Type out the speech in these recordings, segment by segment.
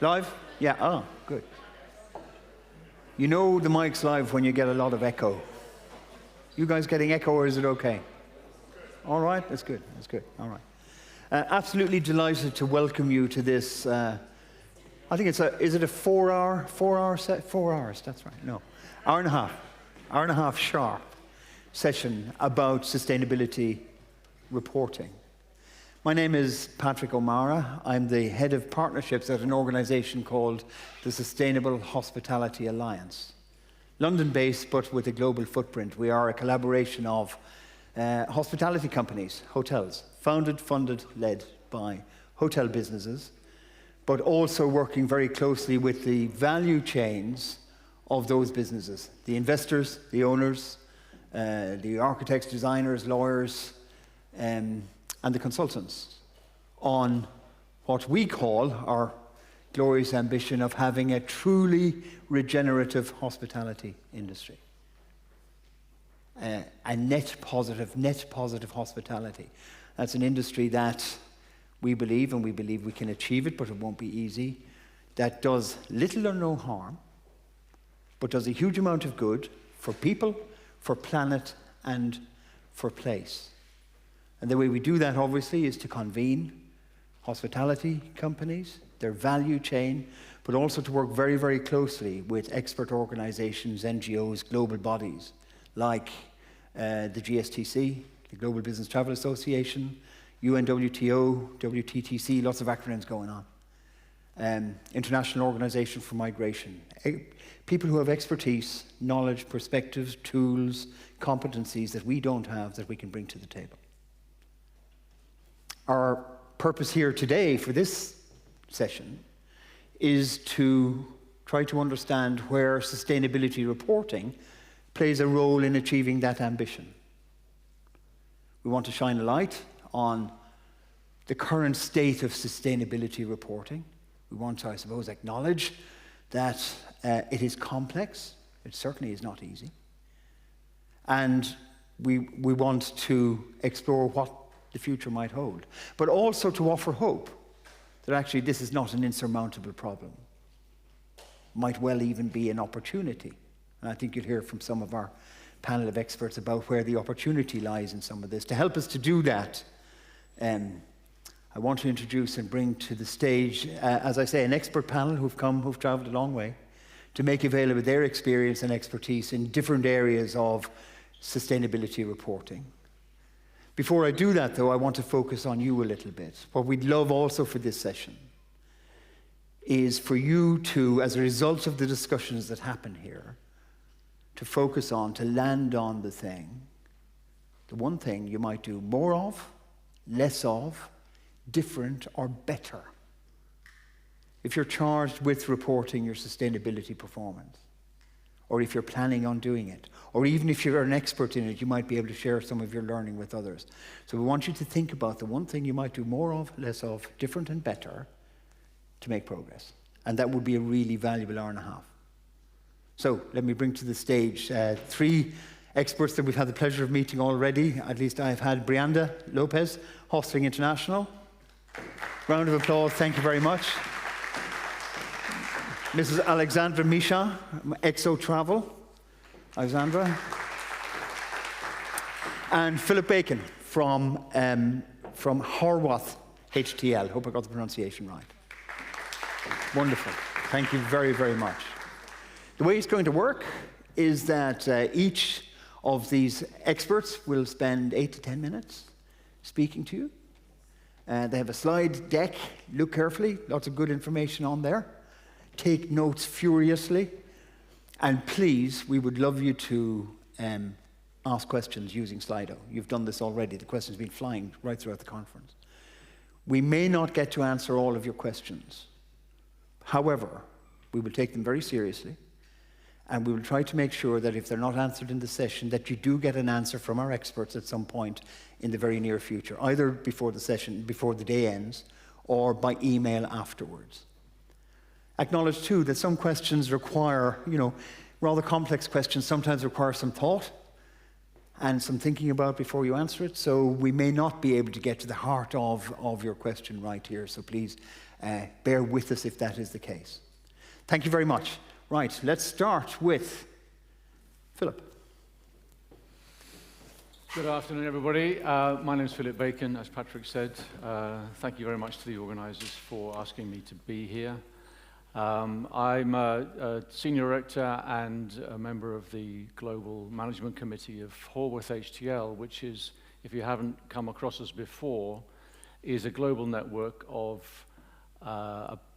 Live? Yeah, oh, good. You know the mic's live when you get a lot of echo. You guys getting echo, or is it okay? All right, that's good, all right. Absolutely delighted to welcome you to this, I think it's is it a 4-hour set? 4 hours, that's right, no. Hour and a half sharp session about sustainability reporting. My name is Patrick O'Mara. I'm the head of partnerships at an organization called the Sustainable Hospitality Alliance. London-based, but with a global footprint. We are a collaboration of hospitality companies, hotels, founded, funded, led by hotel businesses, but also working very closely with the value chains of those businesses, the investors, the owners, the architects, designers, lawyers, and the consultants on what we call our glorious ambition of having a truly regenerative hospitality industry. A net positive hospitality. That's an industry that we believe we can achieve it, but it won't be easy, that does little or no harm, but does a huge amount of good for people, for planet, and for place. And the way we do that, obviously, is to convene hospitality companies, their value chain, but also to work very, very closely with expert organizations, NGOs, global bodies, like the GSTC, the Global Business Travel Association, UNWTO, WTTC, lots of acronyms going on. International Organization for Migration. People who have expertise, knowledge, perspectives, tools, competencies that we don't have that we can bring to the table. Our purpose here today for this session is to try to understand where sustainability reporting plays a role in achieving that ambition. We want to shine a light on the current state of sustainability reporting. We want to, I suppose, acknowledge that it is complex. It certainly is not easy. And we want to explore what the future might hold, but also to offer hope that actually this is not an insurmountable problem. Might well even be an opportunity. And I think you'll hear from some of our panel of experts about where the opportunity lies in some of this. To help us to do that, I want to introduce and bring to the stage, as I say, an expert panel who've traveled a long way to make available their experience and expertise in different areas of sustainability reporting. Before I do that, though, I want to focus on you a little bit. What we'd love also for this session is for you to, as a result of the discussions that happen here, to focus on, to land on the one thing you might do more of, less of, different, or better if you're charged with reporting your sustainability performance, or if you're planning on doing it, or even if you're an expert in it, you might be able to share some of your learning with others. So we want you to think about the one thing you might do more of, less of, different and better to make progress. And that would be a really valuable hour and a half. So let me bring to the stage three experts that we've had the pleasure of meeting already. At least I've had Brianda, Lopez, Hostelling International. Round of applause, thank you very much. Mrs. Alexandra Michat, Exo Travel. Alexandra. And Philip Bacon from Horwath HTL. Hope I got the pronunciation right. Wonderful. Thank you very, very much. The way it's going to work is that each of these experts will spend 8 to 10 minutes speaking to you. They have a slide deck. Look carefully. Lots of good information on there. Take notes furiously. And please, we would love you to ask questions using Slido. You've done this already. The questions have been flying right throughout the conference. We may not get to answer all of your questions. However, we will take them very seriously. And we will try to make sure that if they're not answered in the session, that you do get an answer from our experts at some point in the very near future, either before the session, before the day ends, or by email afterwards. Acknowledge, too, that some questions require, rather complex questions sometimes require some thought and some thinking about before you answer it. So we may not be able to get to the heart of your question right here. So please bear with us if that is the case. Thank you very much. Right, let's start with Philip. Good afternoon, everybody. My name is Philip Bacon, as Patrick said. Thank you very much to the organisers for asking me to be here. I'm a Senior Director and a member of the Global Management Committee of Horwath HTL, which is, if you haven't come across us before, is a global network of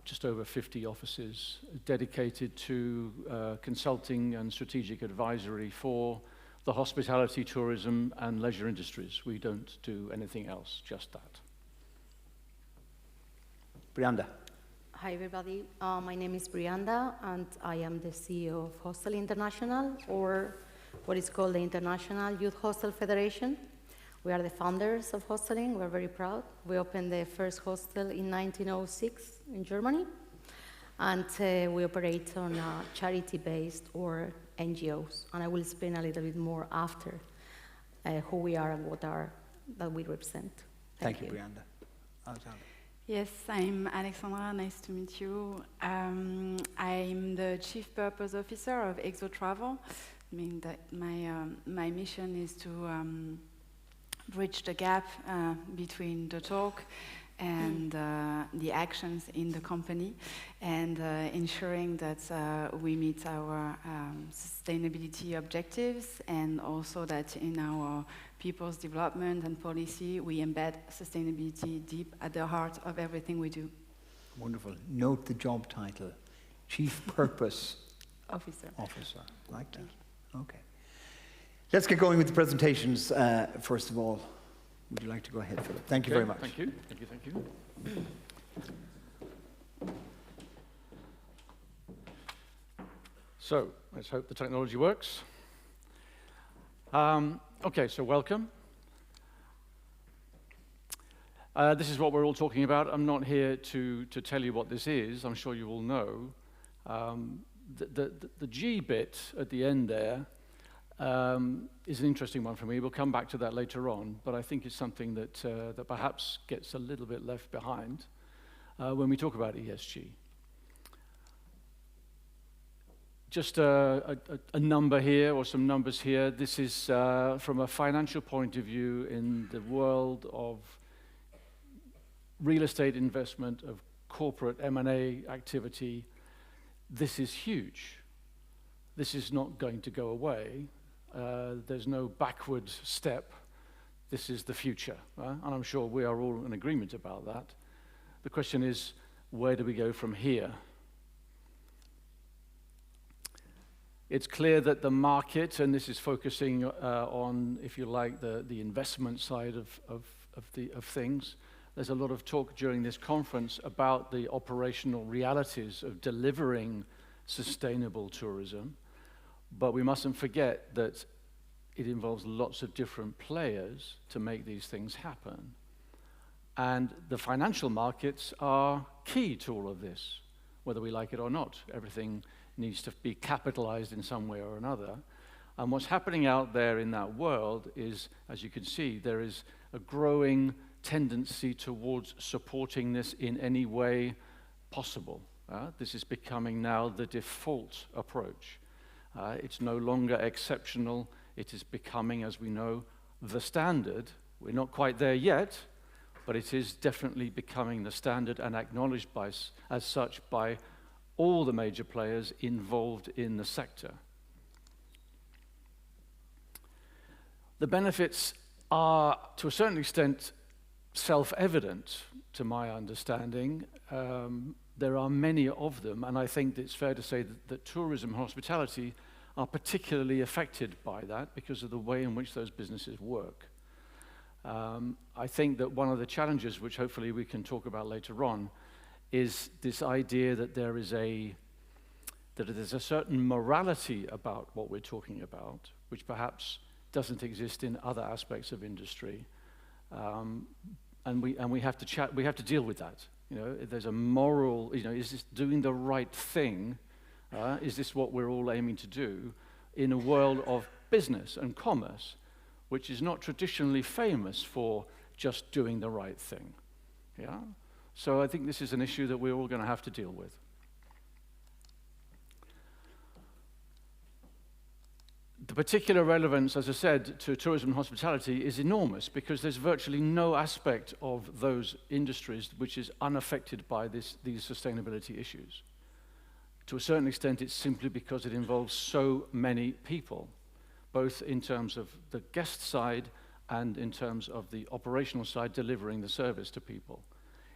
just over 50 offices dedicated to consulting and strategic advisory for the hospitality, tourism, and leisure industries. We don't do anything else, just that. Brianda. Hi, everybody. My name is Brianda, and I am the CEO of Hostelling International, or what is called the International Youth Hostel Federation. We are the founders of Hostelling. We're very proud. We opened the first hostel in 1906 in Germany, and we operate on charity-based or NGOs. And I will explain a little bit more after who we are and what that we represent. Thank you, Brianda. Alexandra. Yes, I'm Alexandra. Nice to meet you. I'm the Chief Purpose Officer of Exo Travel. I mean that my mission is to bridge the gap between the talk and the actions in the company, and ensuring that we meet our sustainability objectives, and also that in our people's development and policy, we embed sustainability deep at the heart of everything we do. Wonderful. Note the job title, Chief Purpose Officer. Like that. Okay. Let's get going with the presentations. First of all, would you like to go ahead, Philip? Thank you very much. Thank you. So, let's hope the technology works. Okay, so welcome. This is what we're all talking about. I'm not here to tell you what this is. I'm sure you all know. The G bit at the end there is an interesting one for me. We'll come back to that later on, but I think it's something that perhaps gets a little bit left behind when we talk about ESG. Just a number here, or some numbers here. This is from a financial point of view in the world of real estate investment, of corporate M&A activity. This is huge. This is not going to go away. There's no backward step. This is the future, and I'm sure we are all in agreement about that. The question is, where do we go from here? It's clear that the market, and this is focusing on, if you like, the investment side of things. There's a lot of talk during this conference about the operational realities of delivering sustainable tourism, but we mustn't forget that it involves lots of different players to make these things happen. And the financial markets are key to all of this, whether we like it or not. Everything needs to be capitalized in some way or another. And what's happening out there in that world is, as you can see, there is a growing tendency towards supporting this in any way possible. This is becoming now the default approach. It's no longer exceptional. It is becoming, as we know, the standard. We're not quite there yet, but it is definitely becoming the standard and acknowledged as such by all the major players involved in the sector. The benefits are, to a certain extent, self-evident, to my understanding. There are many of them, and I think it's fair to say that tourism and hospitality are particularly affected by that because of the way in which those businesses work. I think that one of the challenges, which hopefully we can talk about later on, is this idea that there's a certain morality about what we're talking about, which perhaps doesn't exist in other aspects of industry, and we have to deal with that. There's a moral. Is this doing the right thing? Is this what we're all aiming to do in a world of business and commerce, which is not traditionally famous for just doing the right thing? Yeah. So I think this is an issue that we're all going to have to deal with. The particular relevance, as I said, to tourism and hospitality is enormous because there's virtually no aspect of those industries which is unaffected by these sustainability issues. To a certain extent, it's simply because it involves so many people, both in terms of the guest side and in terms of the operational side, delivering the service to people.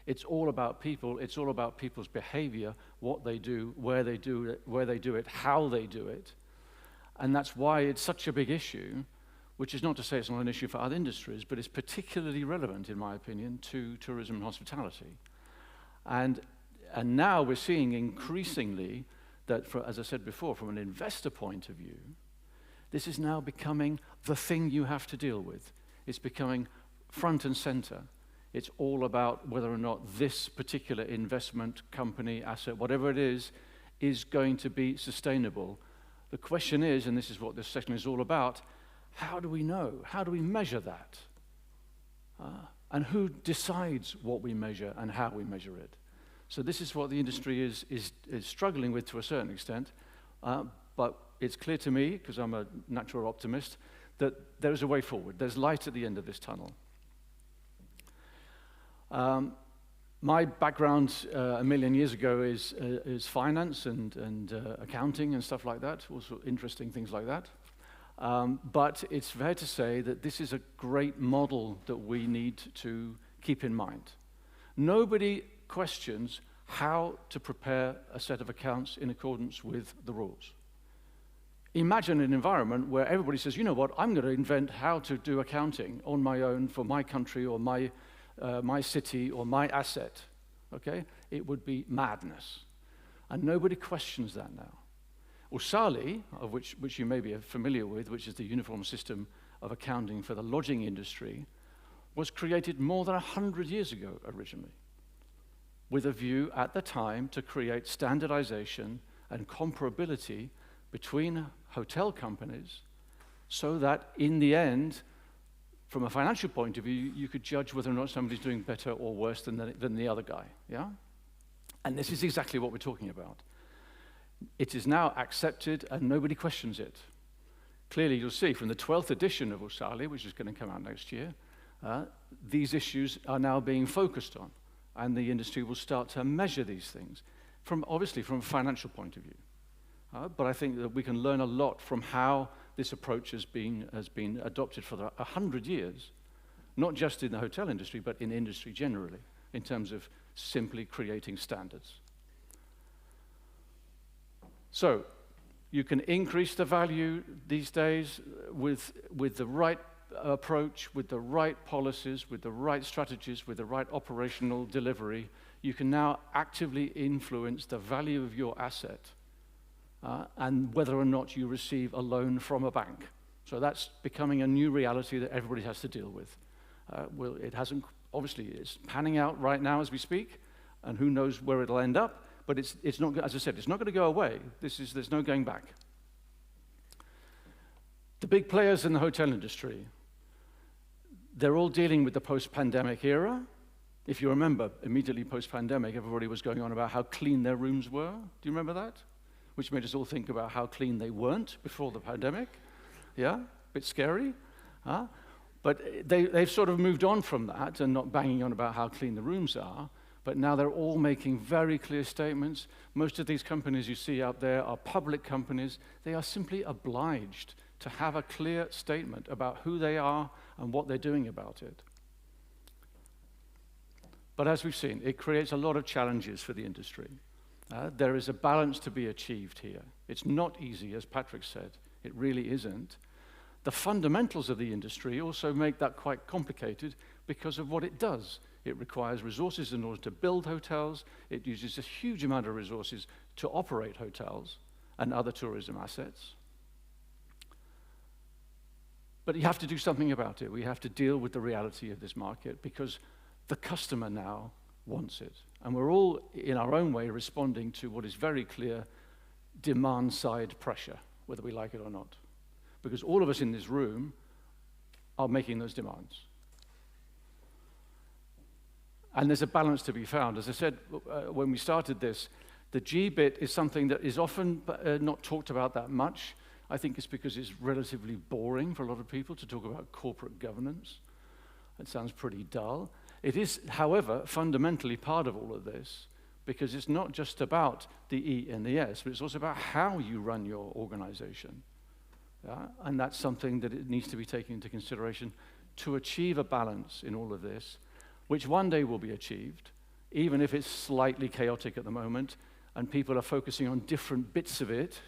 It's all about people. It's all about people's behavior, what they do, where they do it, how they do it. And that's why it's such a big issue, which is not to say it's not an issue for other industries, but it's particularly relevant, in my opinion, to tourism and hospitality. And now we're seeing increasingly that, as I said before, from an investor point of view, this is now becoming the thing you have to deal with. It's becoming front and center. It's all about whether or not this particular investment company, asset, whatever it is going to be sustainable. The question is, and this is what this section is all about, how do we know? How do we measure that? And who decides what we measure and how we measure it? So this is what the industry is struggling with to a certain extent, but it's clear to me, because I'm a natural optimist, that there is a way forward. There's light at the end of this tunnel. My background a million years ago is finance and accounting and stuff like that, also interesting things like that. But it's fair to say that this is a great model that we need to keep in mind. Nobody questions how to prepare a set of accounts in accordance with the rules. Imagine an environment where everybody says, you know what, I'm going to invent how to do accounting on my own for my country or my city or my asset, okay? It would be madness. And nobody questions that now. USALI, of which you may be familiar with, which is the uniform system of accounting for the lodging industry, was created more than 100 years ago originally, with a view at the time to create standardization and comparability between hotel companies so that in the end, from a financial point of view, you could judge whether or not somebody's doing better or worse than the other guy, yeah? And this is exactly what we're talking about. It is now accepted and nobody questions it. Clearly, you'll see from the 12th edition of USALI, which is going to come out next year, these issues are now being focused on, and the industry will start to measure these things, obviously from a financial point of view. But I think that we can learn a lot from how this approach has been adopted for 100 years, not just in the hotel industry, but in industry generally, in terms of simply creating standards. So you can increase the value these days with the right approach, with the right policies, with the right strategies, with the right operational delivery. You can now actively influence the value of your asset and whether or not you receive a loan from a bank. So that's becoming a new reality that everybody has to deal with. It hasn't, obviously, it's panning out right now as we speak, and who knows where it'll end up, but it's not, as I said, it's not going to go away. There's no going back. The big players in the hotel industry, they're all dealing with the post-pandemic era. If you remember, immediately post-pandemic, everybody was going on about how clean their rooms were. Do you remember that? Which made us all think about how clean they weren't before the pandemic. Yeah, bit scary. But they've sort of moved on from that and not banging on about how clean the rooms are. But now they're all making very clear statements. Most of these companies you see out there are public companies. They are simply obliged to have a clear statement about who they are and what they're doing about it. But as we've seen, it creates a lot of challenges for the industry. There is a balance to be achieved here. It's not easy, as Patrick said. It really isn't. The fundamentals of the industry also make that quite complicated because of what it does. It requires resources in order to build hotels. It uses a huge amount of resources to operate hotels and other tourism assets. But you have to do something about it. We have to deal with the reality of this market because the customer now wants it. And we're all, in our own way, responding to what is very clear demand-side pressure, whether we like it or not. Because all of us in this room are making those demands. And there's a balance to be found. As I said when we started this, the G bit is something that is often not talked about that much. I think it's because it's relatively boring for a lot of people to talk about corporate governance. It sounds pretty dull. It is, however, fundamentally part of all of this, because it's not just about the E and the S, but it's also about how you run your organization. Yeah? And that's something that it needs to be taken into consideration to achieve a balance in all of this, which one day will be achieved, even if it's slightly chaotic at the moment, and people are focusing on different bits of it,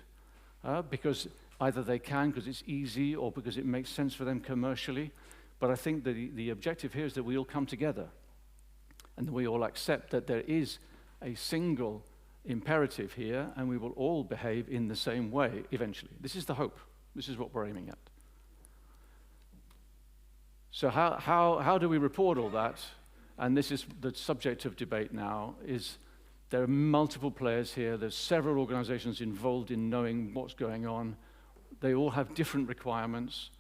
because either they can because it's easy or because it makes sense for them commercially. But I think the objective here is that we all come together and that we all accept that there is a single imperative here, and we will all behave in the same way eventually. This is the hope. This is what we're aiming at. So how do we report all that? And this is the subject of debate now, is there are multiple players here. There's several organizations involved in knowing what's going on. They all have different requirements.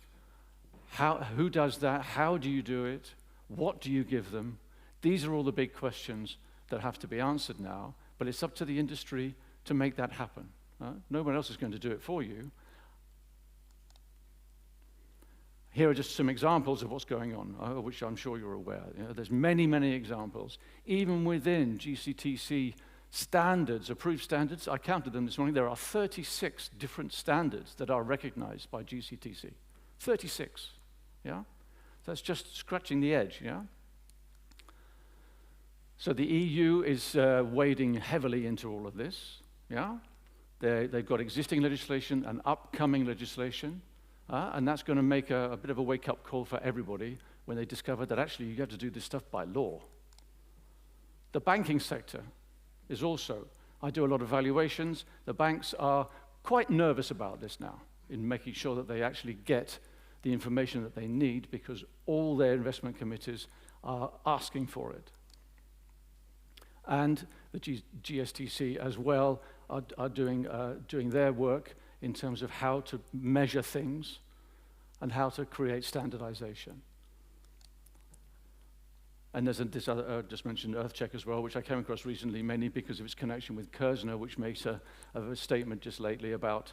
Who does that? How do you do it? What do you give them? These are all the big questions that have to be answered now, but it's up to the industry to make that happen. No one else is going to do it for you. Here are just some examples of what's going on, which I'm sure you're aware. There's many, many examples. Even within GSTC standards, approved standards, I counted them this morning, there are 36 different standards that are recognized by GSTC. 36, yeah? That's just scratching the edge, yeah? So the EU is wading heavily into all of this, yeah? They've got existing legislation and upcoming legislation. And that's going to make a bit of a wake-up call for everybody when they discover that actually you have to do this stuff by law. The banking sector is also, I do a lot of valuations. The banks are quite nervous about this now in making sure that they actually get the information that they need, because all their investment committees are asking for it. And the GSTC as well are doing their work in terms of how to measure things and how to create standardization. And there's this other, just mentioned EarthCheck as well, which I came across recently, mainly because of its connection with Kerzner, which makes a statement just lately about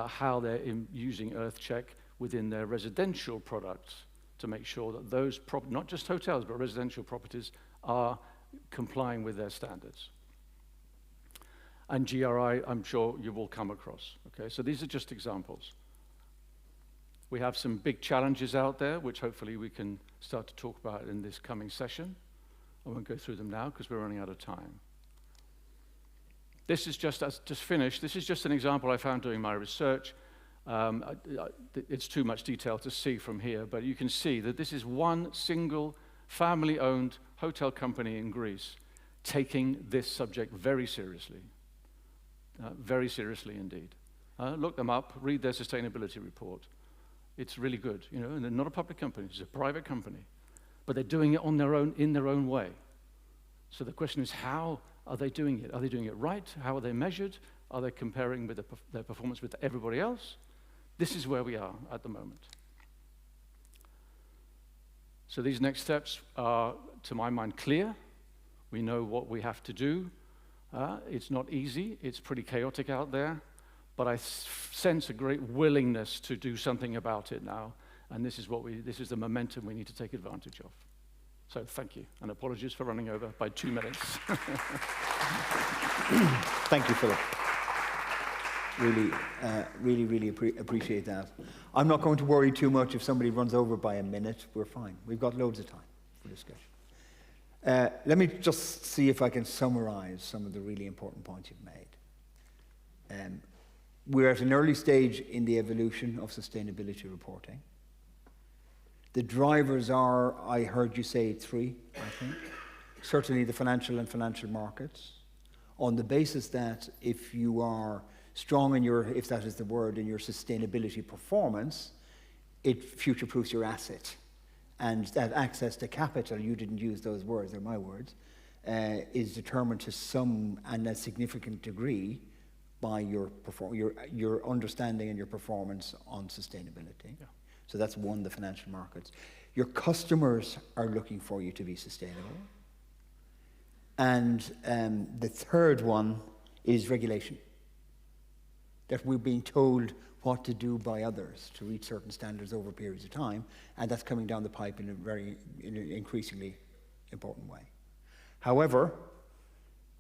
how they're using EarthCheck within their residential products to make sure that those, not just hotels, but residential properties are complying with their standards. And GRI, I'm sure you will come across. Okay, so these are just examples. We have some big challenges out there, which hopefully we can start to talk about in this coming session. I won't go through them now because we're running out of time. This is just finished. This is just an example I found doing my research. It's too much detail to see from here, but you can see that this is one single family-owned hotel company in Greece taking this subject very seriously. Very seriously indeed. Look them up, read their sustainability report. It's really good, and they're not a public company, it's a private company. But they're doing it on their own, in their own way. So the question is, how are they doing it? Are they doing it right? How are they measured? Are they comparing with their performance with everybody else? This is where we are at the moment. So these next steps are, to my mind, clear. We know what we have to do. It's not easy, it's pretty chaotic out there, but I sense a great willingness to do something about it now, and this is the momentum we need to take advantage of. So thank you, and apologies for running over by 2 minutes. Thank you, Philip. Really appreciate that. I'm not going to worry too much if somebody runs over by a minute. We're fine. We've got loads of time for discussion. Let me just see if I can summarize some of the really important points you've made. We're at an early stage in the evolution of sustainability reporting. The drivers are, I heard you say 3, I think. Certainly the financial and financial markets, on the basis that if you are strong in your, if that is the word, in your sustainability performance, it future-proofs your asset. And that access to capital, you didn't use those words, they're my words, is determined to some and a significant degree by your understanding and your performance on sustainability. Yeah. So that's one, the financial markets. Your customers are looking for you to be sustainable. And the third one is regulation. That we're being told what to do by others to reach certain standards over periods of time, and that's coming down the pipe in an increasingly important way. However,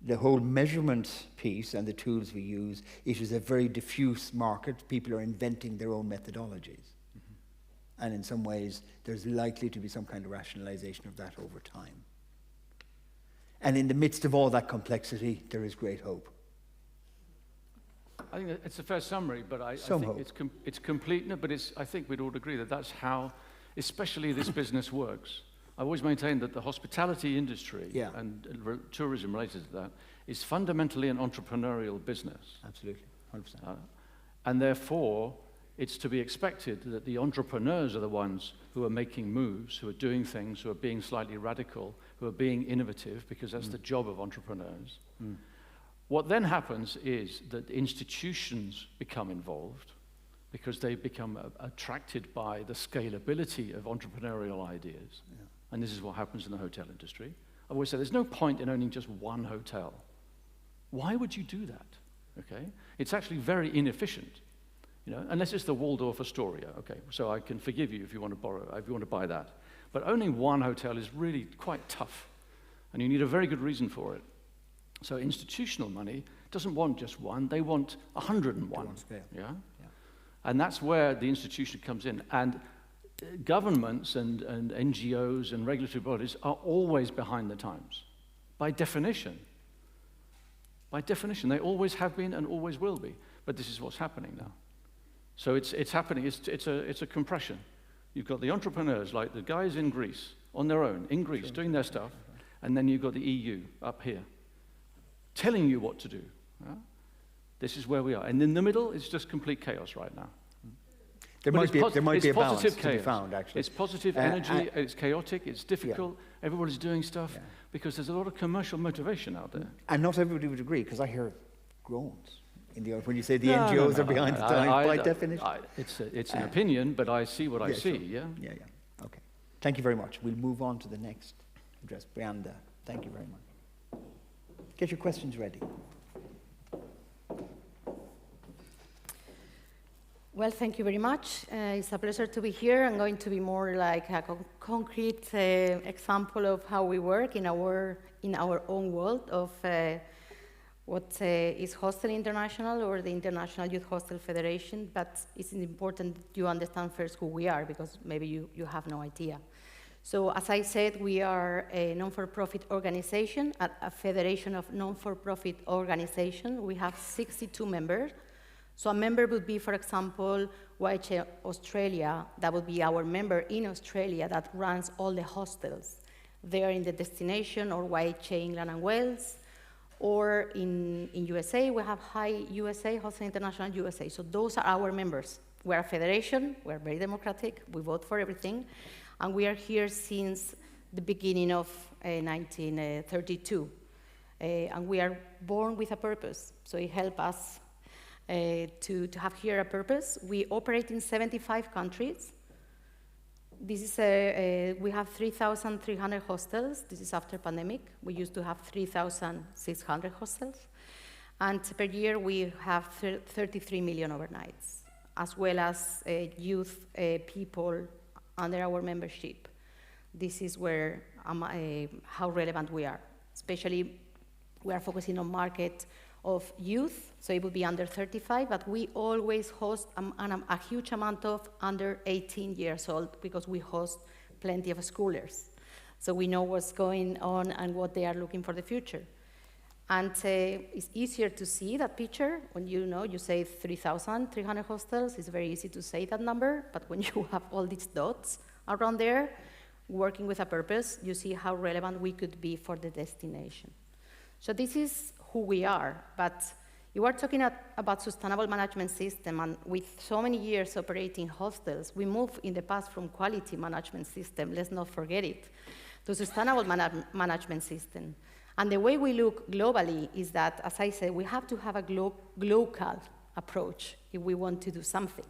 the whole measurement piece and the tools we use, it is a very diffuse market. People are inventing their own methodologies. Mm-hmm. And in some ways, there's likely to be some kind of rationalization of that over time. And in the midst of all that complexity, there is great hope. I think it's a fair summary, but I think it's complete. No, but I think we'd all agree that that's how, especially this business works. I've always maintained that the hospitality industry and tourism related to that is fundamentally an entrepreneurial business. Absolutely, 100%. And therefore, it's to be expected that the entrepreneurs are the ones who are making moves, who are doing things, who are being slightly radical, who are being innovative, because that's the job of entrepreneurs. Mm. What then happens is that institutions become involved because they become attracted by the scalability of entrepreneurial ideas. Yeah. And this is what happens in the hotel industry. I always say there's no point in owning just one hotel. Why would you do that? Okay? It's actually very inefficient. You know, unless it's the Waldorf Astoria. Okay, so I can forgive you if you want to buy that. But owning one hotel is really quite tough, and you need a very good reason for it. So institutional money doesn't want just one, they want 101. Yeah? And that's where the institution comes in. And governments and NGOs and regulatory bodies are always behind the times, by definition. By definition, they always have been and always will be. But this is what's happening now. So it's happening, it's a compression. You've got the entrepreneurs, like the guys in Greece, on their own, in Greece, doing their stuff, and then you've got the EU up here, telling you what to do. Yeah? This is where we are. And in the middle, it's just complete chaos right now. There might be a balance chaos. to be found, actually. It's positive energy, it's chaotic, it's difficult, everybody's doing stuff, because there's a lot of commercial motivation out there. And not everybody would agree, because I hear groans when you say the NGOs are behind the times, by definition. It's an opinion, but I see what I see, Yeah. Okay. Thank you very much. We'll move on to the next address, Brianda. Thank you very much. Get your questions ready. Well, thank you very much. It's a pleasure to be here. I'm going to be more like a concrete example of how we work in our own world of what is Hostelling International or the International Youth Hostel Federation, but it's important that you understand first who we are, because maybe you have no idea. So as I said, we are a non-for-profit organization, a federation of non-for-profit organizations. We have 62 members. So a member would be, for example, YHA Australia. That would be our member in Australia that runs all the hostels there in the destination, or YHA England and Wales. Or in USA, we have High USA, Hostelling International USA. So those are our members. We're a federation, we're very democratic, we vote for everything, and we are here since the beginning of 1932. And we are born with a purpose, so it helps us to have here a purpose. We operate in 75 countries. This is we have 3,300 hostels. This is after pandemic. We used to have 3,600 hostels. And per year, we have 33 million overnights, as well as youth people under our membership. This is where how relevant we are. Especially, we are focusing on market of youth, so it would be under 35, but we always host a huge amount of under 18 years old, because we host plenty of schoolers. So we know what's going on and what they are looking for the future. And it's easier to see that picture when you say 3,300 hostels. It's very easy to say that number, but when you have all these dots around there, working with a purpose, you see how relevant we could be for the destination. So this is who we are, but you are talking about sustainable management system, and with so many years operating hostels, we moved in the past from quality management system, let's not forget it, to sustainable management system. And the way we look globally is that, as I said, we have to have a local approach if we want to do something.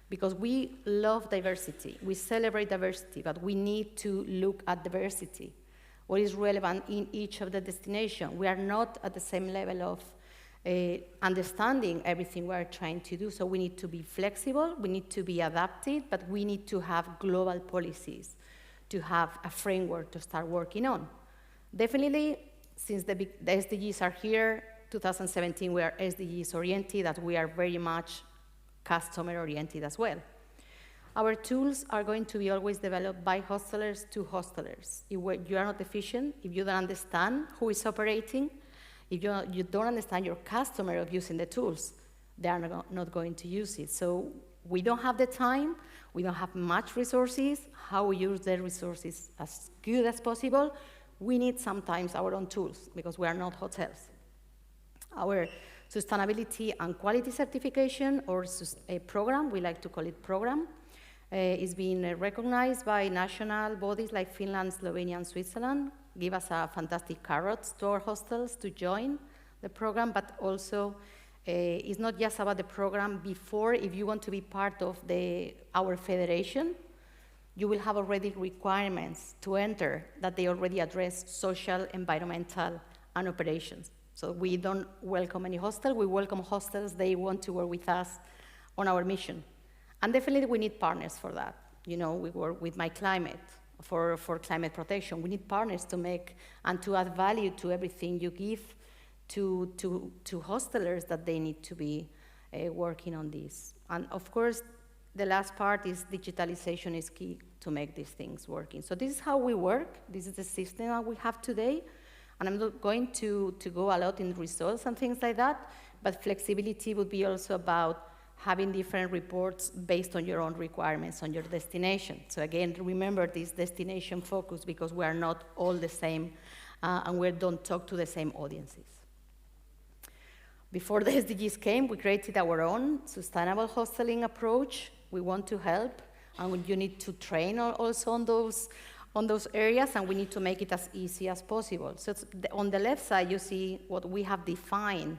Because we love diversity, we celebrate diversity, but we need to look at diversity. what is relevant in each of the destination. We are not at the same level of understanding everything we are trying to do, so we need to be flexible, we need to be adapted, but we need to have global policies to have a framework to start working on. Definitely, since the SDGs are here, 2017 we are SDGs oriented, that we are very much customer oriented as well. Our tools are going to be always developed by hostelers to hostelers. If you are not efficient, if you don't understand who is operating, if you don't understand your customer of using the tools, they are not going to use it. So we don't have the time, we don't have much resources. How we use the resources as good as possible, we need sometimes our own tools because we are not hotels. Our sustainability and quality certification, or a program, we like to call it program, is being recognized by national bodies like Finland, Slovenia, and Switzerland, give us a fantastic carrots to our hostels to join the program, but also it's not just about the program. Before, if you want to be part of our federation, you will have already requirements to enter that they already address social, environmental, and operations. So we don't welcome any hostel, we welcome hostels, they want to work with us on our mission. And definitely we need partners for that. You know, we work with My Climate for climate protection. We need partners to make and to add value to everything you give to hostelers that they need to be working on this. And of course, the last part is digitalization is key to make these things working. So this is how we work. This is the system that we have today. And I'm not going to go a lot in results and things like that, but flexibility would be also about having different reports based on your own requirements on your destination. So again, remember this destination focus because we are not all the same and we don't talk to the same audiences. Before the SDGs came, we created our own sustainable hosteling approach. We want to help, and you need to train also on those areas, and we need to make it as easy as possible. So on the left side, you see what we have defined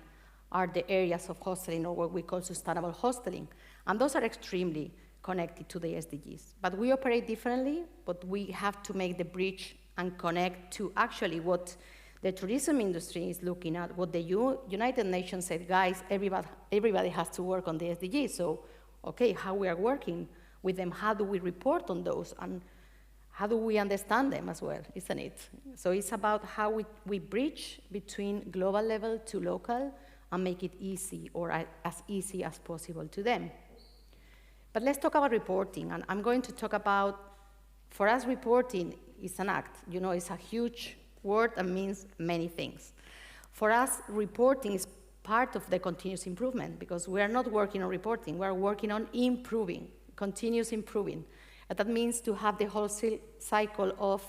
are the areas of hosteling, or what we call sustainable hosteling. And those are extremely connected to the SDGs. But we operate differently, but we have to make the bridge and connect to actually what the tourism industry is looking at, what the United Nations said, guys, everybody has to work on the SDGs. So, okay, how we are working with them, how do we report on those, and how do we understand them as well, isn't it? So it's about how we bridge between global level to local, and make it easy, or as easy as possible to them. But let's talk about reporting, and I'm going to talk about, for us, reporting is an act. You know, it's a huge word and means many things. For us, reporting is part of the continuous improvement, because we are not working on reporting, we are working on improving, continuous improving. And that means to have the whole cycle of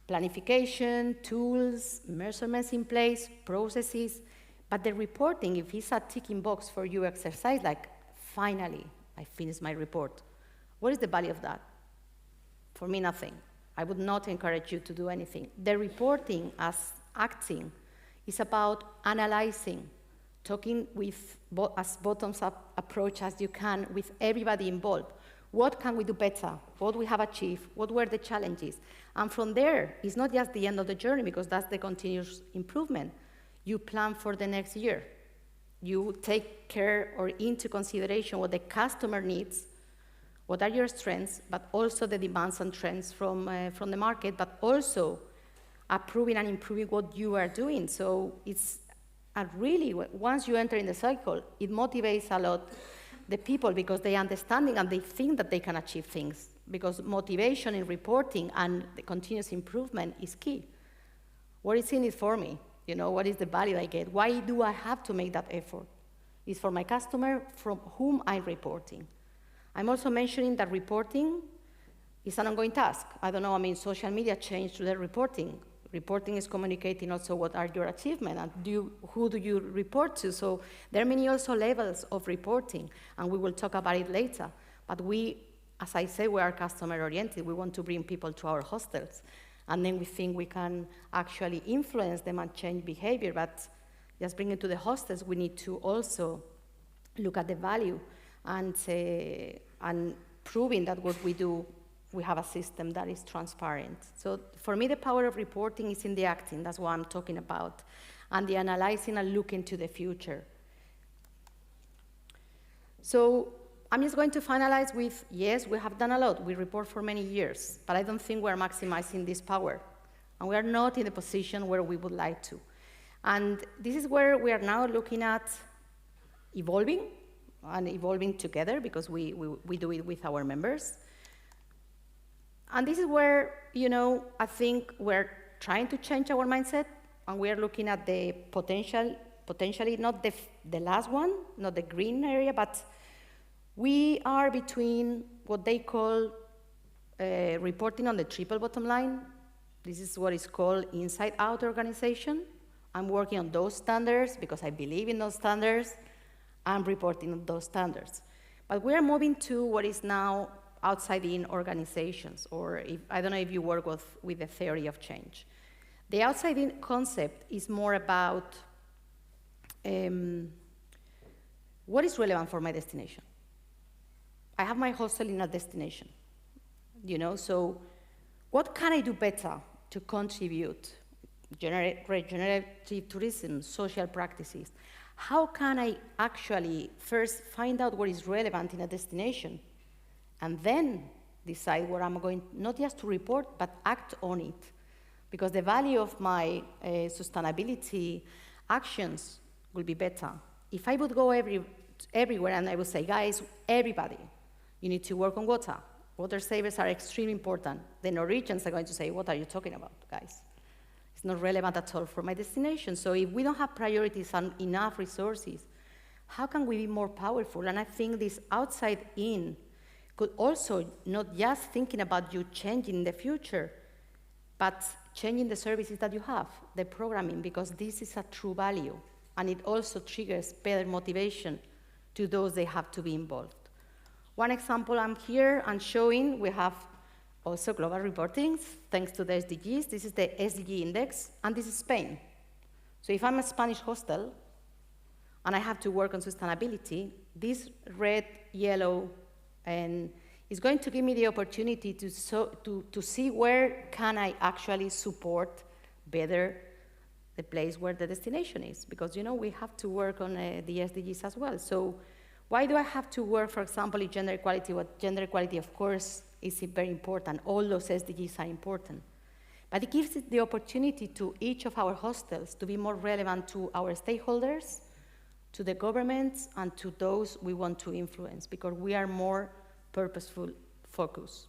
planification, tools, measurements in place, processes, but the reporting, if it's a ticking box for you exercise, like, finally, I finished my report, what is the value of that? For me, nothing. I would not encourage you to do anything. The reporting as acting is about analyzing, talking with as bottoms-up approach as you can with everybody involved. What can we do better? What we have achieved? What were the challenges? And from there, it's not just the end of the journey, because that's the continuous improvement. You plan for the next year. You take care or into consideration what the customer needs, what are your strengths, but also the demands and trends from the market, but also approving and improving what you are doing. So it's really, once you enter in the cycle, it motivates a lot the people, because they understand and they think that they can achieve things, because motivation in reporting and the continuous improvement is key. What is in it for me? You know, what is the value I get? Why do I have to make that effort? It's for my customer, from whom I'm reporting. I'm also mentioning that reporting is an ongoing task. I don't know, I mean, social media changed to the reporting. Reporting is communicating also what are your achievements and who do you report to. So there are many also levels of reporting, and we will talk about it later. But we, as I say, we are customer oriented. We want to bring people to our hostels. And then we think we can actually influence them and change behavior. But just bringing to the hostels, we need to also look at the value and proving that what we do we have a system that is transparent. So for me, the power of reporting is in the acting. That's what I'm talking about. And the analyzing and looking to the future. So I'm just going to finalize with, yes, we have done a lot. We report for many years, but I don't think we're maximizing this power. And we are not in the position where we would like to. And this is where we are now looking at evolving, and evolving together, because we do it with our members. And this is where, I think we're trying to change our mindset, and we are looking at the potentially not the last one, not the green area, but we are between what they call reporting on the triple bottom line. This is what is called inside-out organization. I'm working on those standards because I believe in those standards. I'm reporting on those standards. But we are moving to what is now outside-in organizations, or I don't know if you work with the theory of change. The outside-in concept is more about what is relevant for my destination. I have my hostel in a destination, so what can I do better to contribute, regenerative tourism, social practices? How can I actually first find out what is relevant in a destination and then decide what I'm going, not just to report, but act on it? Because the value of my sustainability actions will be better. If I would go everywhere and I would say, guys, everybody, you need to work on water. Water savers are extremely important. The Norwegians are going to say, what are you talking about, guys? It's not relevant at all for my destination. So if we don't have priorities and enough resources, how can we be more powerful? And I think this outside in could also not just thinking about you changing in the future, but changing the services that you have, the programming, because this is a true value. And it also triggers better motivation to those that have to be involved. One example I'm here and showing, we have also global reporting, thanks to the SDGs. This is the SDG index, and this is Spain. So if I'm a Spanish hostel, and I have to work on sustainability, this red, yellow, and is going to give me the opportunity to see where can I actually support better the place where the destination is. Because, we have to work on the SDGs as well. So why do I have to work, for example, in gender equality? Well, gender equality, of course, is very important. All those SDGs are important. But it gives it the opportunity to each of our hostels to be more relevant to our stakeholders, to the governments, and to those we want to influence, because we are more purposeful focus.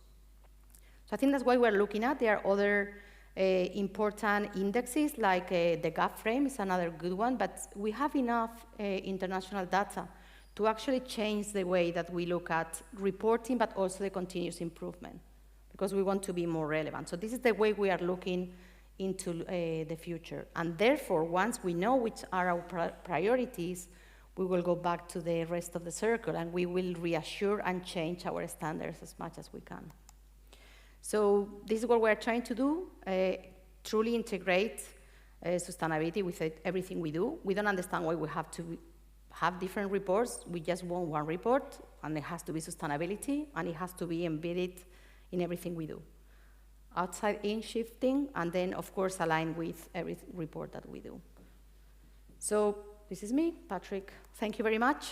So I think that's why we're looking at. There are other important indexes, like the gap frame is another good one, but we have enough international data to actually change the way that we look at reporting, but also the continuous improvement, because we want to be more relevant. So this is the way we are looking into the future. And therefore, once we know which are our priorities, we will go back to the rest of the circle, and we will reassure and change our standards as much as we can. So this is what we're trying to do, truly integrate sustainability with everything we do. We don't understand why we have to have different reports. We just want one report, and it has to be sustainability, and it has to be embedded in everything we do. Outside-in shifting, and then, of course, aligned with every report that we do. So this is me, Patrick. Thank you very much.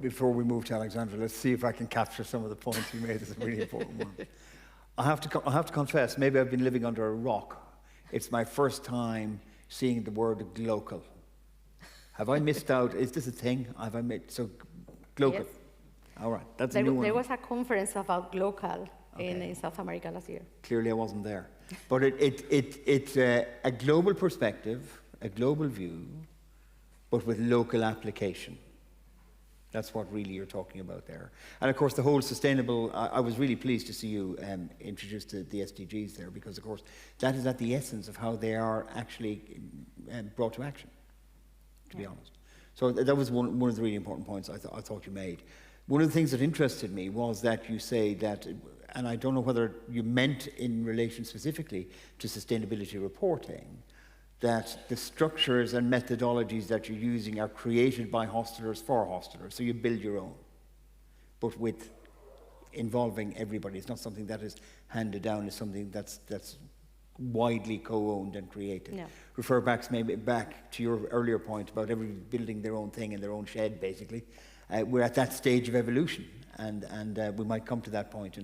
Before we move to Alexandra, let's see if I can capture some of the points you made. It's a really important one. I have to confess, maybe I've been living under a rock. It's my first time seeing the word glocal. Have I missed out? Is this a thing? Have I made so glocal? Yes. All right, that's a new one. There was a conference about glocal in South America last year. Clearly, I wasn't there. But it's a global perspective, a global view, but with local application. That's what really you're talking about there. And of course, the whole sustainable, I was really pleased to see you introduce the SDGs there, because of course, that is at the essence of how they are actually brought to action, to be honest. So that was one of the really important points I thought you made. One of the things that interested me was that you say that, and I don't know whether you meant in relation specifically to sustainability reporting, that the structures and methodologies that you're using are created by hostelers for hostelers. So you build your own, but with involving everybody. It's not something that is handed down. It's something that's widely co-owned and created. Yeah. Refer back to your earlier point about everybody building their own thing in their own shed, basically. We're at that stage of evolution, and we might come to that point.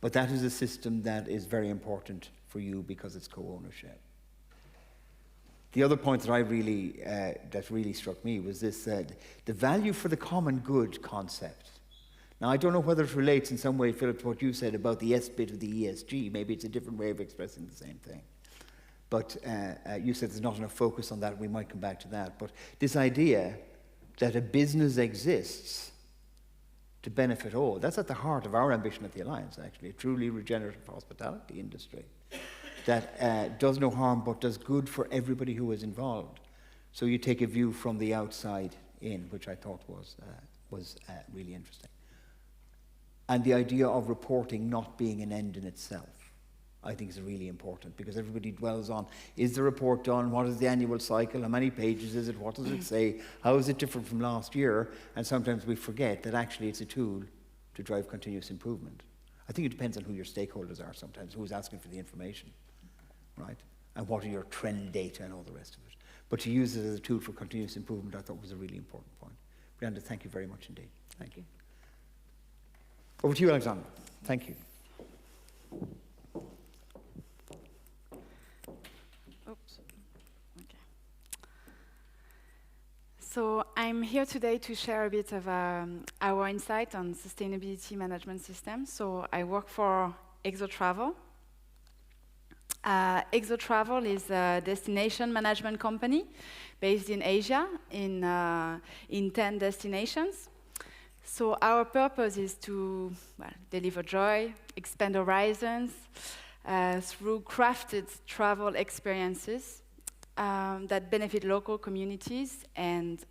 But that is a system that is very important for you because it's co-ownership. The other point that that really struck me was this: the value for the common good concept. Now, I don't know whether it relates in some way, Philip, to what you said about the S bit of the ESG. Maybe it's a different way of expressing the same thing. But you said there's not enough focus on that. We might come back to that. But this idea that a business exists to benefit all, that's at the heart of our ambition at the Alliance, actually, a truly regenerative hospitality industry that does no harm but does good for everybody who is involved. So you take a view from the outside in, which I thought was really interesting. And the idea of reporting not being an end in itself, I think is really important, because everybody dwells on, is the report done? What is the annual cycle? How many pages is it? What does it say? How is it different from last year? And sometimes we forget that actually it's a tool to drive continuous improvement. I think it depends on who your stakeholders are sometimes, who's asking for the information, right? And what are your trend data and all the rest of it. But to use it as a tool for continuous improvement, I thought was a really important point. Brianda, thank you very much indeed. Thank you. Over to you, Alexandra. Thank you. Oops. Okay. So I'm here today to share a bit of our insight on sustainability management systems. So I work for ExoTravel. ExoTravel is a destination management company based in Asia in 10 destinations. So our purpose is to deliver joy, expand horizons through crafted travel experiences that benefit local communities and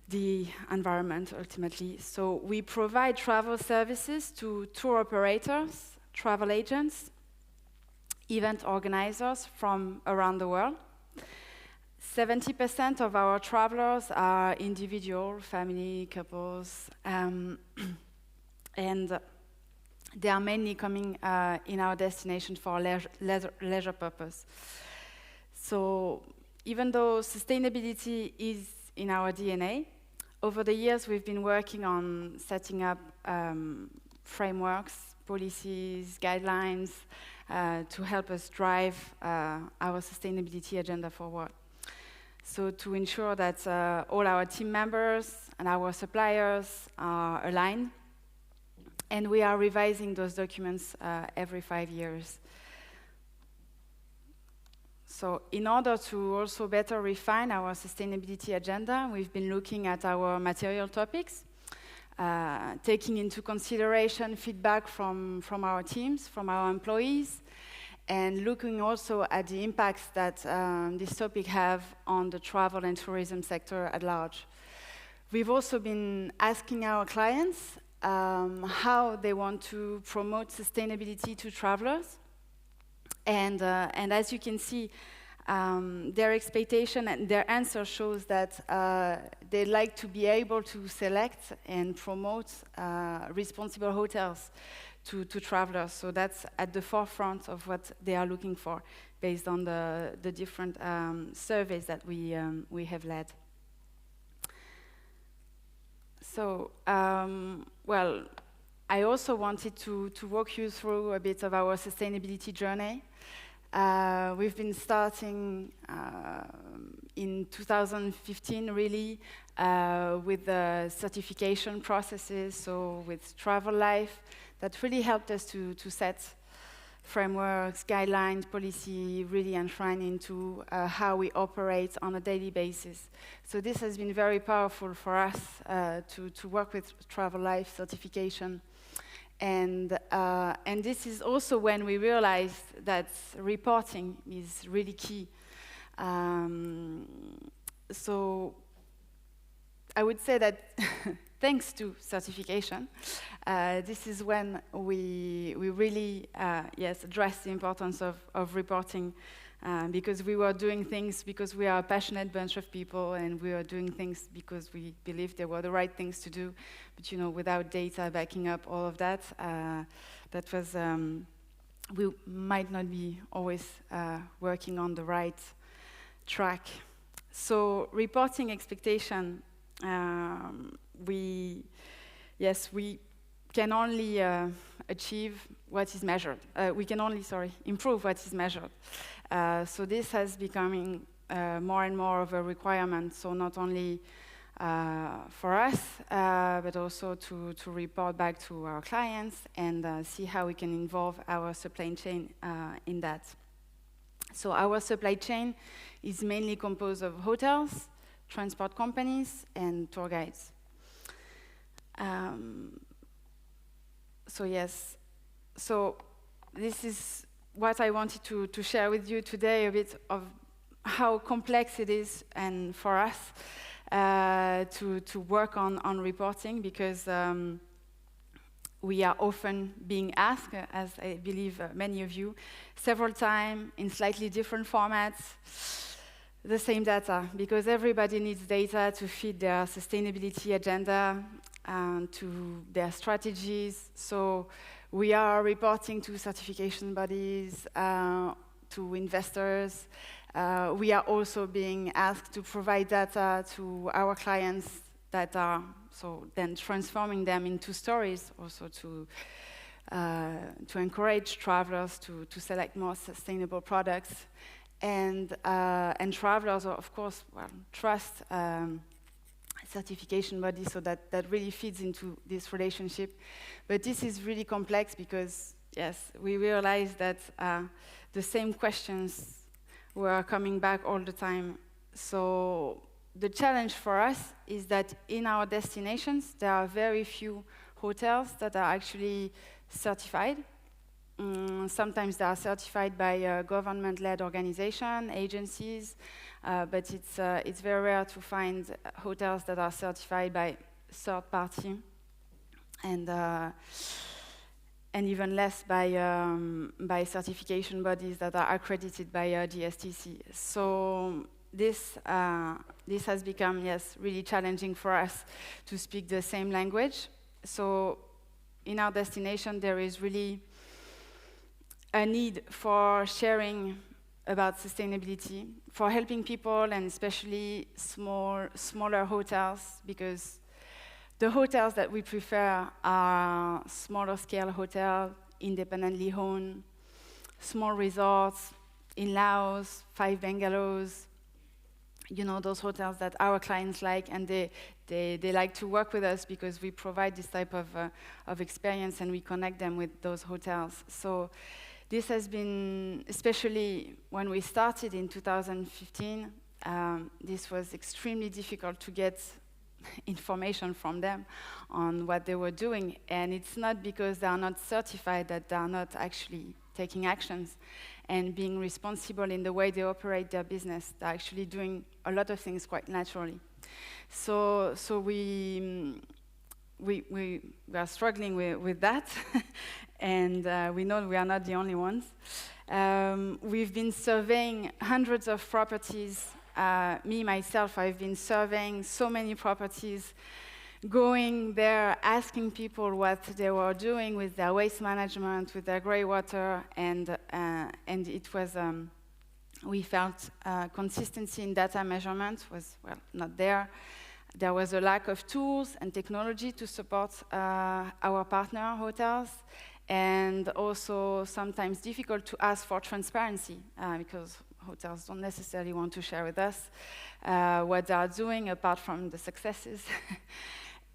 the environment ultimately. So we provide travel services to tour operators, travel agents, event organizers from around the world. 70% of our travelers are individual, family, couples, and they are mainly coming in our destination for leisure purpose. So even though sustainability is in our DNA, over the years we've been working on setting up frameworks, policies, guidelines to help us drive our sustainability agenda forward. So to ensure that all our team members and our suppliers are aligned, and we are revising those documents every 5 years. So in order to also better refine our sustainability agenda, we've been looking at our material topics, taking into consideration feedback from our teams, from our employees, and looking also at the impacts that this topic have on the travel and tourism sector at large. We've also been asking our clients how they want to promote sustainability to travelers. And as you can see, their expectation and their answer shows that they'd like to be able to select and promote responsible hotels to travelers. So that's at the forefront of what they are looking for, based on the different surveys that we have led. So, well, I also wanted to walk you through a bit of our sustainability journey. We've been starting in 2015, really, with the certification processes, so with Travel Life, that really helped us to set frameworks, guidelines, policy, really enshrine into how we operate on a daily basis. So this has been very powerful for us to work with Travel Life certification. And this is also when we realized that reporting is really key. So I would say that thanks to certification, this is when we really address the importance of reporting because we were doing things because we are a passionate bunch of people, and we were doing things because we believed they were the right things to do. But without data backing up all of that, that was we might not be always working on the right track. So reporting expectation, we can only achieve what is measured. We can only, improve what is measured. So this has becoming more and more of a requirement. So not only for us, but also to report back to our clients and see how we can involve our supply chain in that. So our supply chain is mainly composed of hotels, transport companies, and tour guides. So this is what I wanted to share with you today, a bit of how complex it is, and for us to work on reporting, because we are often being asked, as I believe many of you, several times in slightly different formats, the same data, because everybody needs data to feed their sustainability agenda and to their strategies. So we are reporting to certification bodies, to investors. We are also being asked to provide data to our clients that are so then transforming them into stories, also to encourage travelers to select more sustainable products. And travelers, of course, trust certification bodies, so that really feeds into this relationship. But this is really complex because, yes, we realize that the same questions were coming back all the time. So the challenge for us is that in our destinations, there are very few hotels that are actually certified. Sometimes they are certified by government-led organizations, agencies, but it's very rare to find hotels that are certified by third party, and even less by certification bodies that are accredited by GSTC. So this has become, yes, really challenging for us to speak the same language. So in our destination, there is really a need for sharing about sustainability, for helping people, and especially smaller hotels, because the hotels that we prefer are smaller scale hotels, independently owned, small resorts in Laos, 5 bungalows, those hotels that our clients like, and they like to work with us because we provide this type of experience and we connect them with those hotels. So this has been, especially when we started in 2015, this was extremely difficult to get information from them on what they were doing. And it's not because they are not certified that they are not actually taking actions and being responsible in the way they operate their business. They're actually doing a lot of things quite naturally. So we are struggling with that. And we know we are not the only ones. We've been surveying hundreds of properties. Me, myself, I've been surveying so many properties, going there, asking people what they were doing with their waste management, with their grey water, and it was, we felt consistency in data measurement was, not there. There was a lack of tools and technology to support our partner hotels, and also sometimes difficult to ask for transparency because hotels don't necessarily want to share with us what they are doing apart from the successes.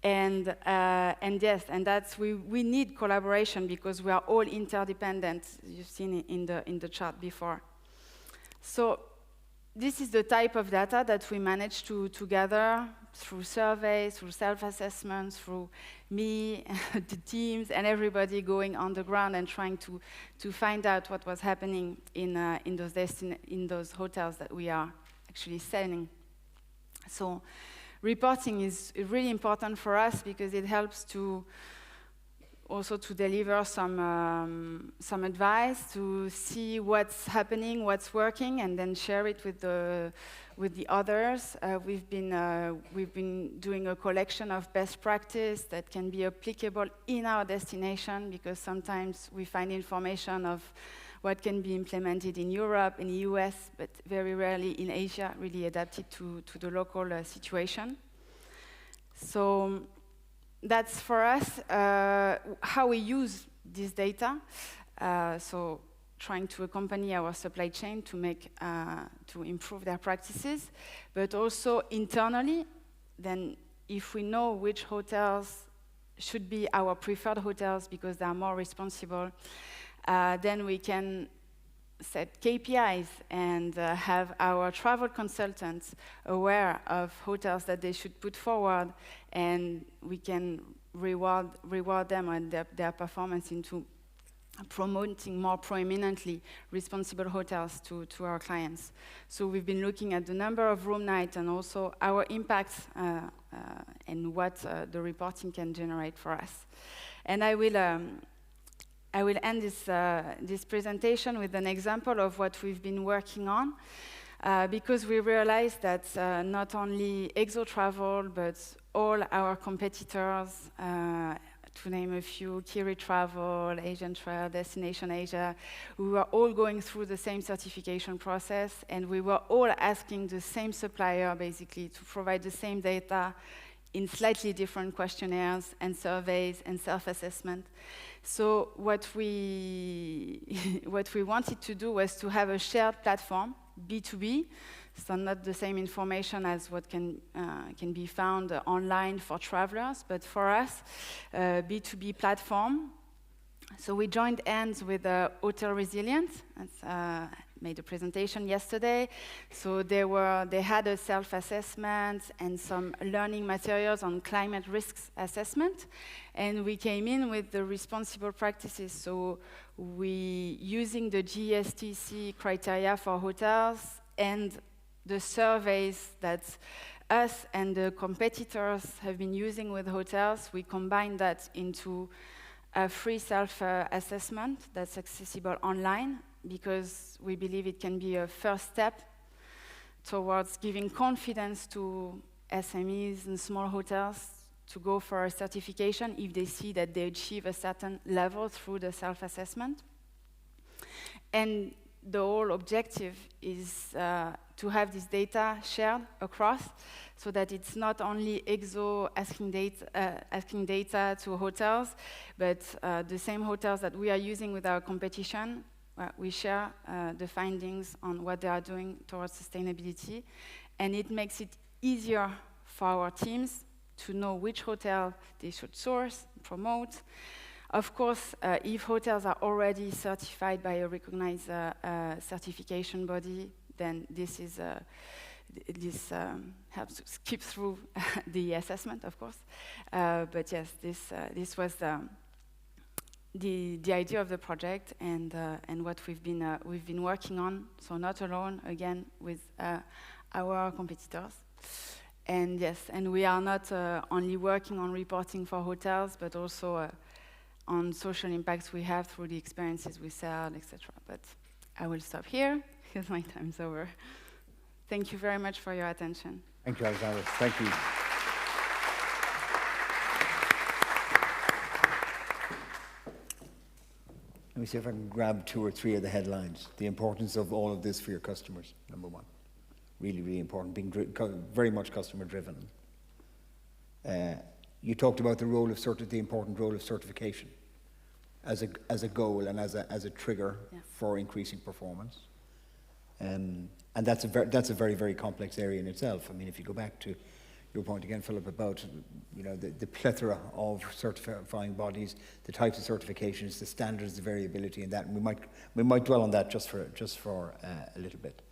And that's we need collaboration because we are all interdependent. You've seen it in the chart before. So this is the type of data that we manage to gather through surveys, through self-assessments, through me, the teams, and everybody going on the ground and trying to find out what was happening in those hotels that we are actually selling. So reporting is really important for us because it helps to also to deliver some advice, to see what's happening, what's working, and then share it with the others. We've been doing a collection of best practice that can be applicable in our destination, because sometimes we find information of what can be implemented in Europe, in the US, but very rarely in Asia, really adapted to the local situation. So that's for us how we use this data. So trying to accompany our supply chain to to improve their practices, but also internally. Then, if we know which hotels should be our preferred hotels because they are more responsible, then we can set KPIs and have our travel consultants aware of hotels that they should put forward, and we can reward them and their performance into promoting more prominently responsible hotels to our clients. So we've been looking at the number of room nights and also our impact and what the reporting can generate for us. And I will end this presentation with an example of what we've been working on, because we realized that not only Exo Travel, but all our competitors, to name a few, Kiri Travel, Asian Trail, Destination Asia, we were all going through the same certification process, and we were all asking the same supplier, basically, to provide the same data in slightly different questionnaires and surveys and self-assessment. So what we wanted to do was to have a shared platform, B2B, so not the same information as what can be found online for travelers, but for us, B2B platform. So we joined hands with Hotel Resilience, made a presentation yesterday. So they had a self-assessment and some learning materials on climate risks assessment. And we came in with the responsible practices. So we, using the GSTC criteria for hotels and the surveys that us and the competitors have been using with hotels, we combine that into a free self-assessment that's accessible online, because we believe it can be a first step towards giving confidence to SMEs and small hotels to go for a certification if they see that they achieve a certain level through the self-assessment. And the whole objective is to have this data shared across, so that it's not only Exo asking data to hotels, but the same hotels that we are using with our competition, we share the findings on what they are doing towards sustainability, and it makes it easier for our teams to know which hotel they should source, promote. Of course, if hotels are already certified by a recognized certification body, then this helps to skip through the assessment, of course. But yes, this was the idea of the project and what we've been working on. So not alone, again, with our competitors. And yes, and we are not only working on reporting for hotels, but also on social impacts we have through the experiences we sell, etc. But I will stop here because my time's over. Thank you very much for your attention. Thank you, Alexandra. Thank you. Let me see if I can grab 2 or 3 of the headlines. The importance of all of this for your customers, number 1. Really, really important, being very much customer-driven. You talked about the role of the important role of certification as a goal and as a trigger for increasing performance. And that's a very, very complex area in itself. I mean, if you go back to your point again, Philip, about the plethora of certifying bodies, the types of certifications, the standards, the variability in that, and we might dwell on that just for a little bit.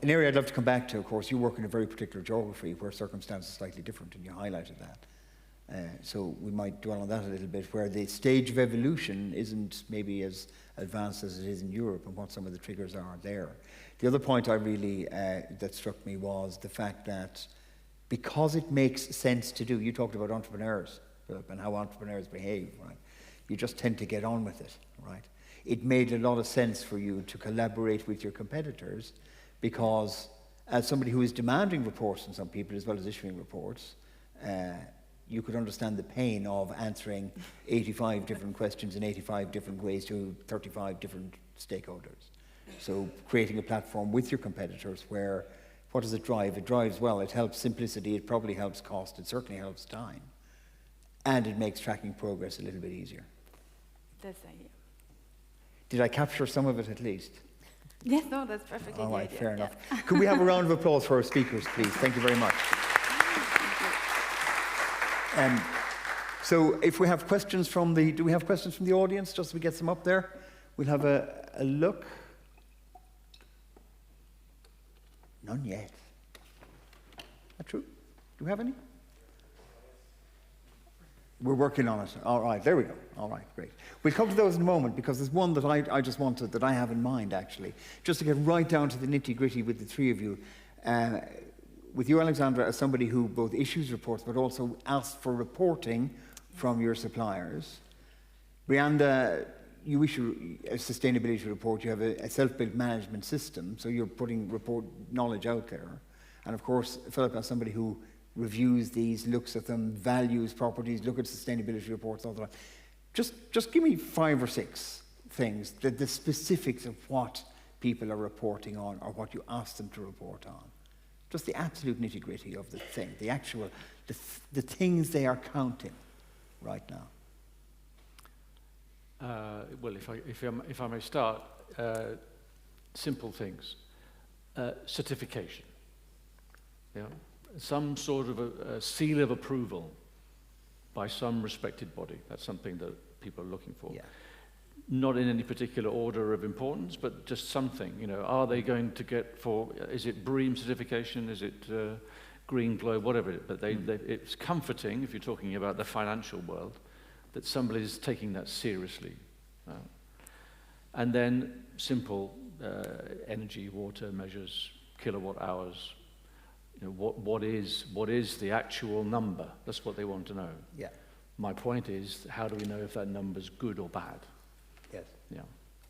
An area I'd love to come back to, of course, you work in a very particular geography where circumstances are slightly different, and you highlighted that. So we might dwell on that a little bit, where the stage of evolution isn't maybe as advanced as it is in Europe, and what some of the triggers are there. The other point I really that struck me was the fact that because it makes sense to do. You talked about entrepreneurs, Philip, and how entrepreneurs behave, right? You just tend to get on with it, right? It made a lot of sense for you to collaborate with your competitors because as somebody who is demanding reports from some people as well as issuing reports, you could understand the pain of answering 85 different questions in 85 different ways to 35 different stakeholders. So creating a platform with your competitors where, what does it drive? It drives, well, it helps simplicity, it probably helps cost, it certainly helps time. And it makes tracking progress a little bit easier. That's the idea. Did I capture some of it at least? Yes, no, that's perfectly All the right, idea. fair enough. Could we have a round of applause for our speakers, please? Thank you very much. So if we have questions from the, do we have questions from the audience, just so we get some up there? We'll have a look. None yet. Is that true? Do we have any? We're working on it. All right, there we go. All right, great. We'll come to those in a moment because there's one that I just wanted, that I have in mind actually, just to get right down to the nitty-gritty with the three of you. With you, Alexandra, as somebody who both issues reports but also asks for reporting from your suppliers. Brianda, you issue a sustainability report. You have a self-built management system, so you're putting report knowledge out there. And of course, Philip, as somebody who reviews these, looks at them, values properties, look at sustainability reports, all that. Just give me 5 or 6 things, the specifics of what people are reporting on or what you ask them to report on. Just the absolute nitty-gritty of the thing, the actual, the things they are counting right now. Well, if I may start, simple things. Certification. Yeah? Some sort of a seal of approval by some respected body. That's something that people are looking for. Yeah. Not in any particular order of importance, but just something. You know, are they going to get for? Is it BREEAM certification? Is it Green Globe? Whatever. But it's comforting if you're talking about the financial world that somebody's taking that seriously. And then simple energy, water measures, kilowatt hours. You know, what is the actual number? That's what they want to know. Yeah. My point is, how do we know if that number's good or bad? Yes. Yeah.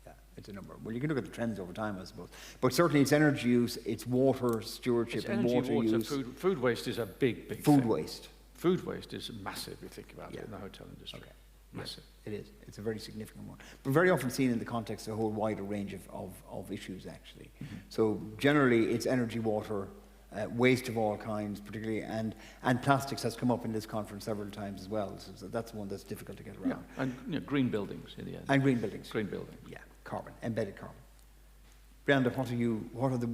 Yeah, it's a number. Well, you can look at the trends over time, I suppose. But certainly it's energy use, it's water stewardship, and water use. Food waste is a big thing. Food waste. Food waste is massive, if you think about it, in the hotel industry. Okay. Massive. Yes, it is. It's a very significant one. But very often seen in the context of a whole wider range of issues, actually. Mm-hmm. So generally, it's energy, water, waste of all kinds, particularly, and plastics has come up in this conference several times as well. So that's one that's difficult to get around. Yeah, and green buildings in the end. And green buildings. Green buildings. Yeah, carbon, embedded carbon. Brianda, what are the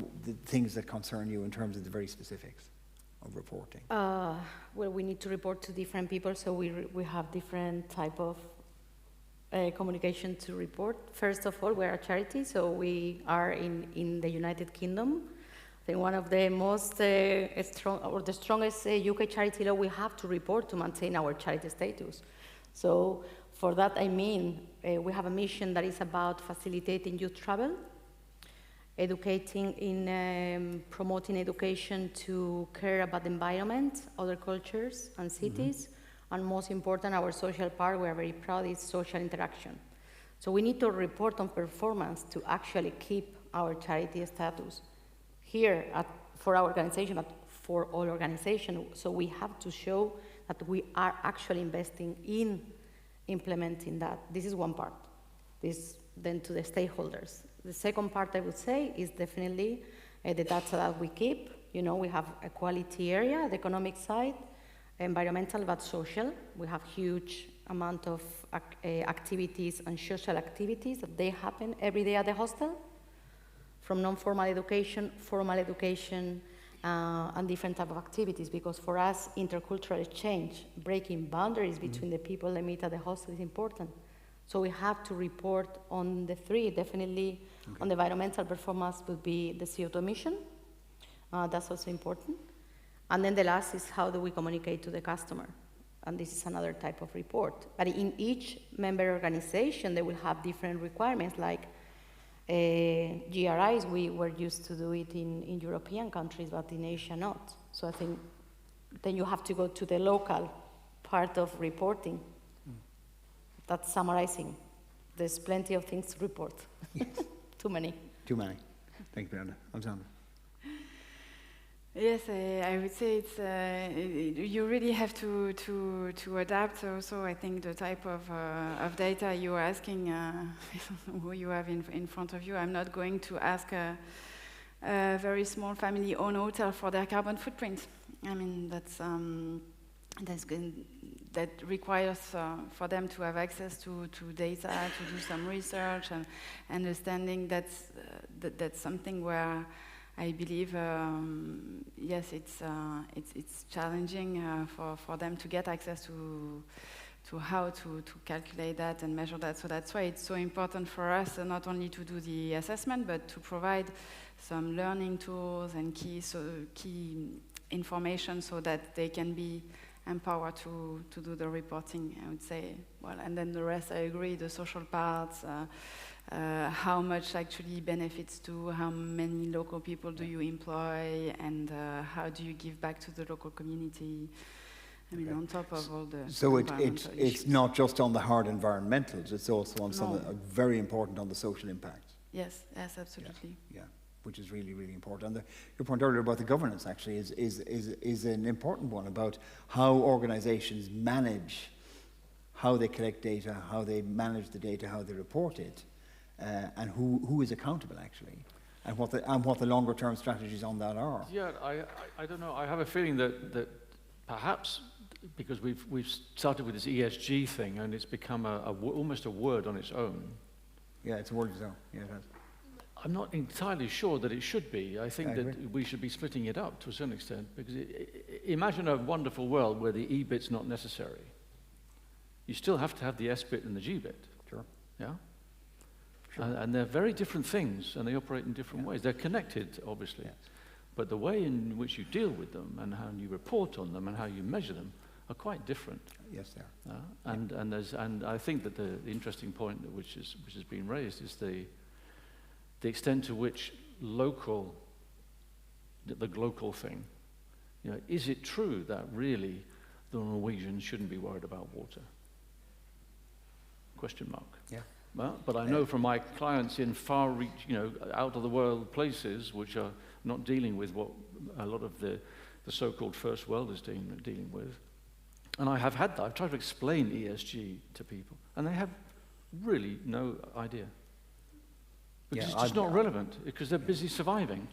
things that concern you in terms of the very specifics of reporting? Well, we need to report to different people, so we have different type of communication to report. First of all, we're a charity, so we are in the United Kingdom. I think one of the most strong, or the strongest UK charity law we have to report to maintain our charity status. So for that, I mean, we have a mission that is about facilitating youth travel, educating in promoting education to care about the environment, other cultures and cities, and most important, our social part, we are very proud, is social interaction. So we need to report on performance to actually keep our charity status. Here for our organization, for all organizations, so we have to show that we are actually investing in implementing that. This is one part. Then to the stakeholders. The second part, I would say, is definitely the data that we keep. You know, we have a quality area, the economic side, environmental but social. We have huge amount of activities and social activities that they happen every day at the hostel, from non-formal education, formal education, and different type of activities, because for us, intercultural exchange, breaking boundaries between the people that meet at the hostel is important. So we have to report on the 3, definitely. Okay. On the environmental performance would be the CO2 emission. That's also important. And then the last is how do we communicate to the customer? And this is another type of report. But in each member organization, they will have different requirements, like GRIs, we were used to do it in European countries, but in Asia not. So I think then you have to go to the local part of reporting. That's summarizing. There's plenty of things to report. Yes. Too many. Too many. Thank you, Brianda. Alexandra. Yes, I would say you really have to adapt. Also, I think the type of data you are asking, who you have in front of you. I'm not going to ask a very small family-owned hotel for their carbon footprint. I mean, that requires for them to have access to data, to do some research and understanding. That's something where I believe, yes, it's challenging for them to get access to how to calculate that and measure that. So that's why it's so important for us not only to do the assessment, but to provide some learning tools and key information so that they can be empowered to do the reporting, I would say. Well, and then the rest, I agree, the social parts, how much actually benefits to, how many local people do you employ, and how do you give back to the local community? I mean, on top of all the it's not just on the hard environmentals, it's also on some very important on the social impacts. Yes, absolutely. Yeah, which is really, really important. And your point earlier about the governance actually is an important one about how organizations manage how they collect data, how they manage the data, how they report it, and who is accountable actually, and what the longer term strategies on that are. Yeah, I don't know. I have a feeling that perhaps because we've started with this ESG thing and it's become almost a word on its own. Yeah, it's a word on its own. Yeah, it has. I'm not entirely sure that it should be. I think I that agree. we should be splitting it up to a certain extent, because imagine a wonderful world where the E bit's not necessary. You still have to have the S bit and the G bit. Sure. Yeah? Sure. And they're very different things, and they operate in different ways. They're connected, obviously. Yes. But the way in which you deal with them and how you report on them and how you measure them are quite different. Yes, they are. And I think that the interesting point which has been raised is the extent to which the local thing, is it true that really the Norwegians shouldn't be worried about water? Question mark. Yeah. Well, but I know from my clients in far reach, out of the world places which are not dealing with what a lot of the so-called first world is dealing with. And I've tried to explain ESG to people, and they have really no idea. Because it's just not relevant, because they're busy surviving.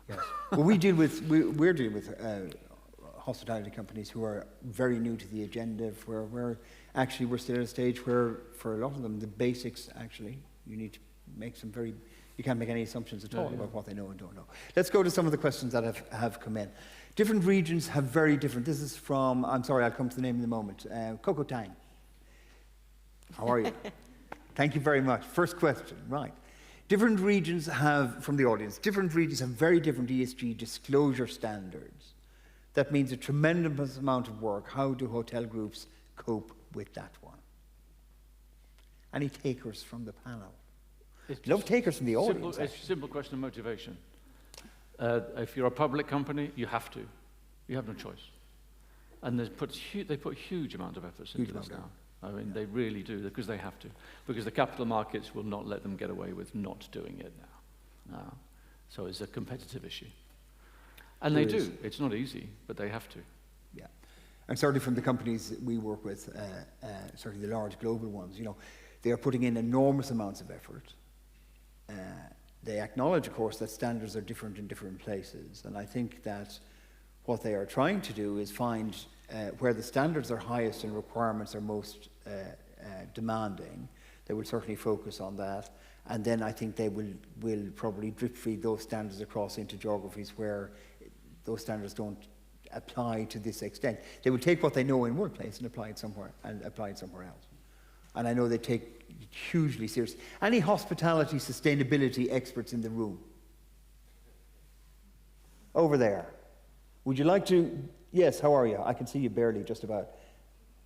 Yes. Well, we're dealing with hospitality companies who are very new to the agenda, where we're still at a stage where, for a lot of them, the basics actually, you need to make you can't make any assumptions at all about what they know and don't know. Let's go to some of the questions that have come in. Different regions have very different, this is from, I'm sorry, I'll come to the name in a moment, Coco Tang. How are you? Thank you very much. First question, right. Different regions have, from the audience, different regions have very different ESG disclosure standards. That means a tremendous amount of work. How do hotel groups cope with that one? Any takers from the panel? Love takers from the audience. It's a simple question of motivation. If you're a public company, you have to. You have no choice. And they put huge amount of efforts into this now. I mean, they really do, because they have to. Because the capital markets will not let them get away with not doing it now. So it's a competitive issue. And they do. It's not easy, but they have to. Yeah. And certainly from the companies that we work with, certainly the large global ones, they are putting in enormous amounts of effort. They acknowledge, of course, that standards are different in different places. And I think that what they are trying to do is find where the standards are highest and requirements are most demanding. They will certainly focus on that. And then I think they will probably drip feed those standards across into geographies where those standards don't apply to this extent. They will take what they know in one place and apply it somewhere else. And I know they take it hugely seriously. Any hospitality sustainability experts in the room? Over there. Would you like to? Yes, how are you? I can see you barely, just about.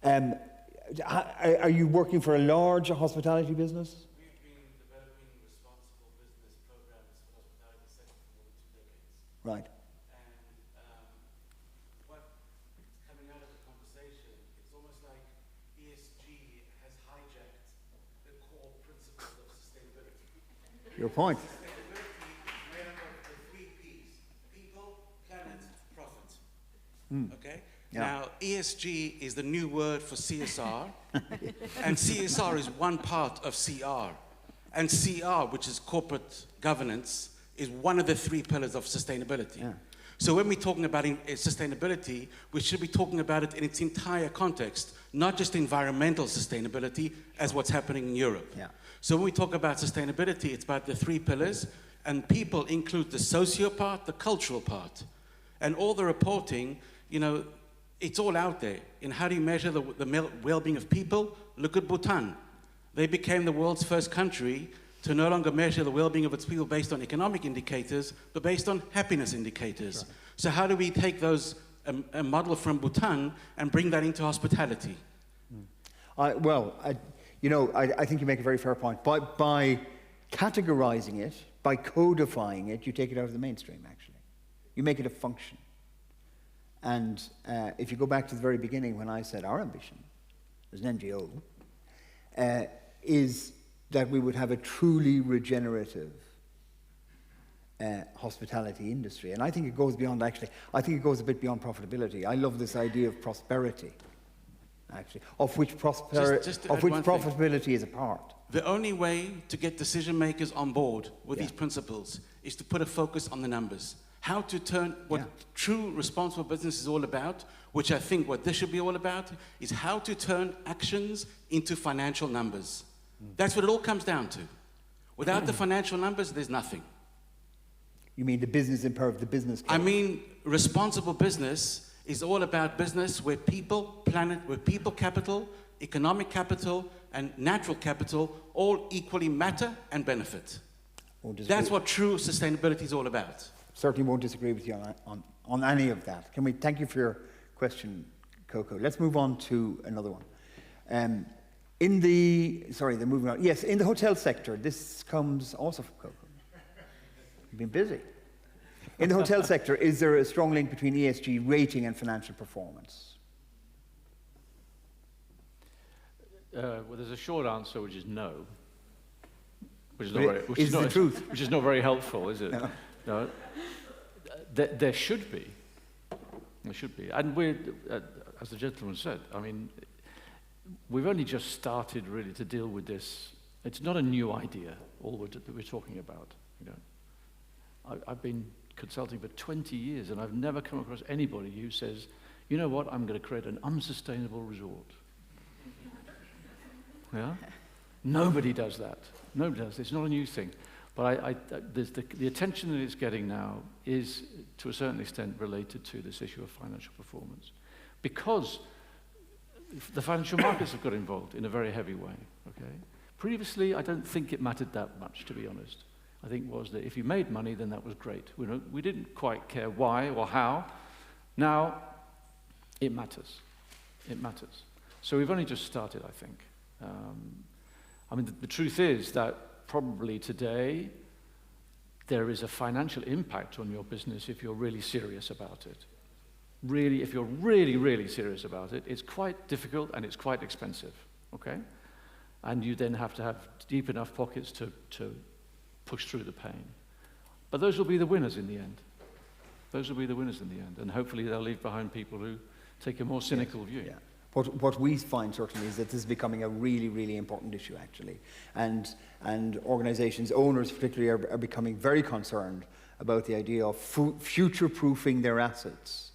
Are you working for a large hospitality business? We've been developing responsible business programs for the hospitality sector for more than 2 decades. Right. And what Your point. Sustainability is made up of the 3 Ps: people, planet, profit. Okay? Yeah. Now, ESG is the new word for CSR, and CSR is one part of CR. And CR, which is corporate governance, is one of the 3 pillars of sustainability. Yeah. So when we're talking about sustainability, we should be talking about it in its entire context, not just environmental sustainability as what's happening in Europe. Yeah. So when we talk about sustainability, it's about the 3 pillars, and people include the socio part, the cultural part. And all the reporting, you know, it's all out there. And how do you measure the well-being of people? Look at Bhutan. They became the world's first country to no longer measure the well-being of its people based on economic indicators, but based on happiness indicators. Sure. So how do we take those, a model from Bhutan, and bring that into hospitality? I think you make a very fair point. By categorizing it, by codifying it, you take it out of the mainstream, actually. You make it a function. And if you go back to the very beginning when I said our ambition as an NGO is that we would have a truly regenerative hospitality industry. And I think it goes beyond, actually, I think it goes a bit beyond profitability. I love this idea of prosperity, actually, of which profitability is a part. The only way to get decision makers on board with these principles is to put a focus on the numbers. How to turn what true responsible business is all about, which I think what this should be all about, is how to turn actions into financial numbers. That's what it all comes down to. Without the financial numbers, there's nothing. You mean the business imperative, the business case? I mean, responsible business is all about business where people, planet, where people capital, economic capital, and natural capital all equally matter and benefit. That's what true sustainability is all about. Certainly won't disagree with you on any of that. Can we thank you for your question, Coco? Let's move on to another one. They're moving on. Yes, in the hotel sector, this comes also from Coco. You've been busy. In the hotel sector, is there a strong link between ESG rating and financial performance? Well, there's a short answer, which is no. Which is not very helpful, is it? No. No. There should be. There should be. And we're, as the gentleman said, I mean, we've only just started really to deal with this. It's not a new idea, all that we're talking about. You know, I've been consulting for 20 years, and I've never come across anybody who says, you know what, I'm going to create an unsustainable resort. Yeah? Nobody does that. Nobody does. It's not a new thing. But the attention that it's getting now is, to a certain extent, related to this issue of financial performance. Because the financial markets have got involved in a very heavy way. Okay? Previously, I don't think it mattered that much, to be honest. I think was that if you made money, then that was great. We didn't quite care why or how. Now, it matters. It matters. So we've only just started, I think. I mean, the truth is that probably today there is a financial impact on your business if you're really serious about it. Really, if you're really, really serious about it, it's quite difficult and it's quite expensive, okay? And you then have to have deep enough pockets to push through the pain. But those will be the winners in the end. Those will be the winners in the end. And hopefully they'll leave behind people who take a more cynical view. Yeah. What we find certainly is that this is becoming a really, really important issue, actually. And organizations, owners particularly, are becoming very concerned about the idea of future-proofing their assets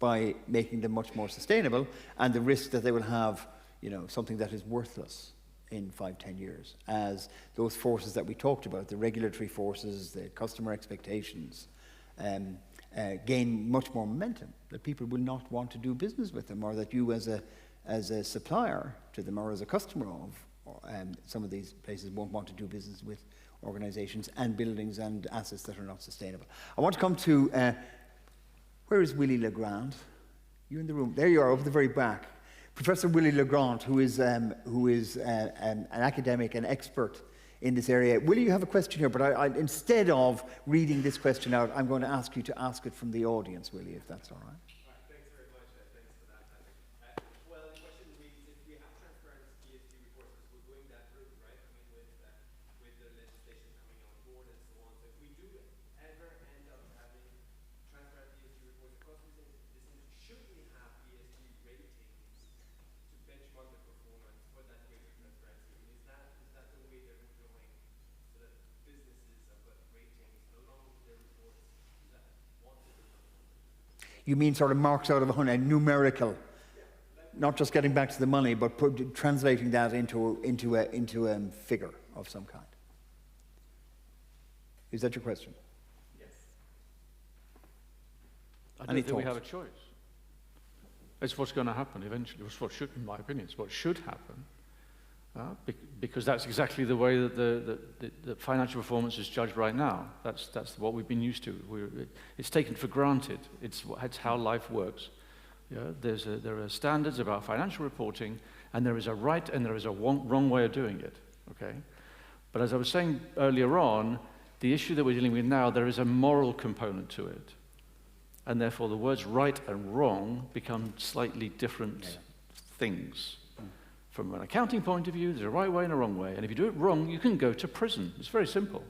by making them much more sustainable, and the risk that they will have, you know, something that is worthless in 5-10 years, as those forces that we talked about, the regulatory forces, the customer expectations, gain much more momentum, that people will not want to do business with them, or that you as a supplier to them or as a customer of some of these places won't want to do business with organizations and buildings and assets that are not sustainable. I want to come to, where is Willie Legrand? You're in the room. There you are, over the very back. Professor Willie Legrand, who is an academic and expert in this area. Willie, you have a question here, but instead of reading this question out, I'm going to ask you to ask it from the audience, Willie, if that's all right. Thanks very much. Thanks for that. Well, the question reads, if we have transparent ESG reports, we're going that route, right? I mean, with the legislation coming want the performance, want that greater transparency. And is that the way that we're going so that businesses have got ratings no longer for their reports that want the performance? You mean sort of marks out of 100, numerical, not just getting back to the money, but translating that into a figure of some kind. Is that your question? I don't think we have a choice. It's what's going to happen eventually. It's what should, in my opinion, it's what should happen, because that's exactly the way that the financial performance is judged right now. That's what we've been used to. It's taken for granted. It's how life works. Yeah, there are standards about financial reporting, and there is a right and there is a wrong way of doing it. Okay, but as I was saying earlier on, the issue that we're dealing with now, there is a moral component to it. And therefore, the words right and wrong become slightly different things. From an accounting point of view, there's a right way and a wrong way. And if you do it wrong, you can go to prison. It's very simple.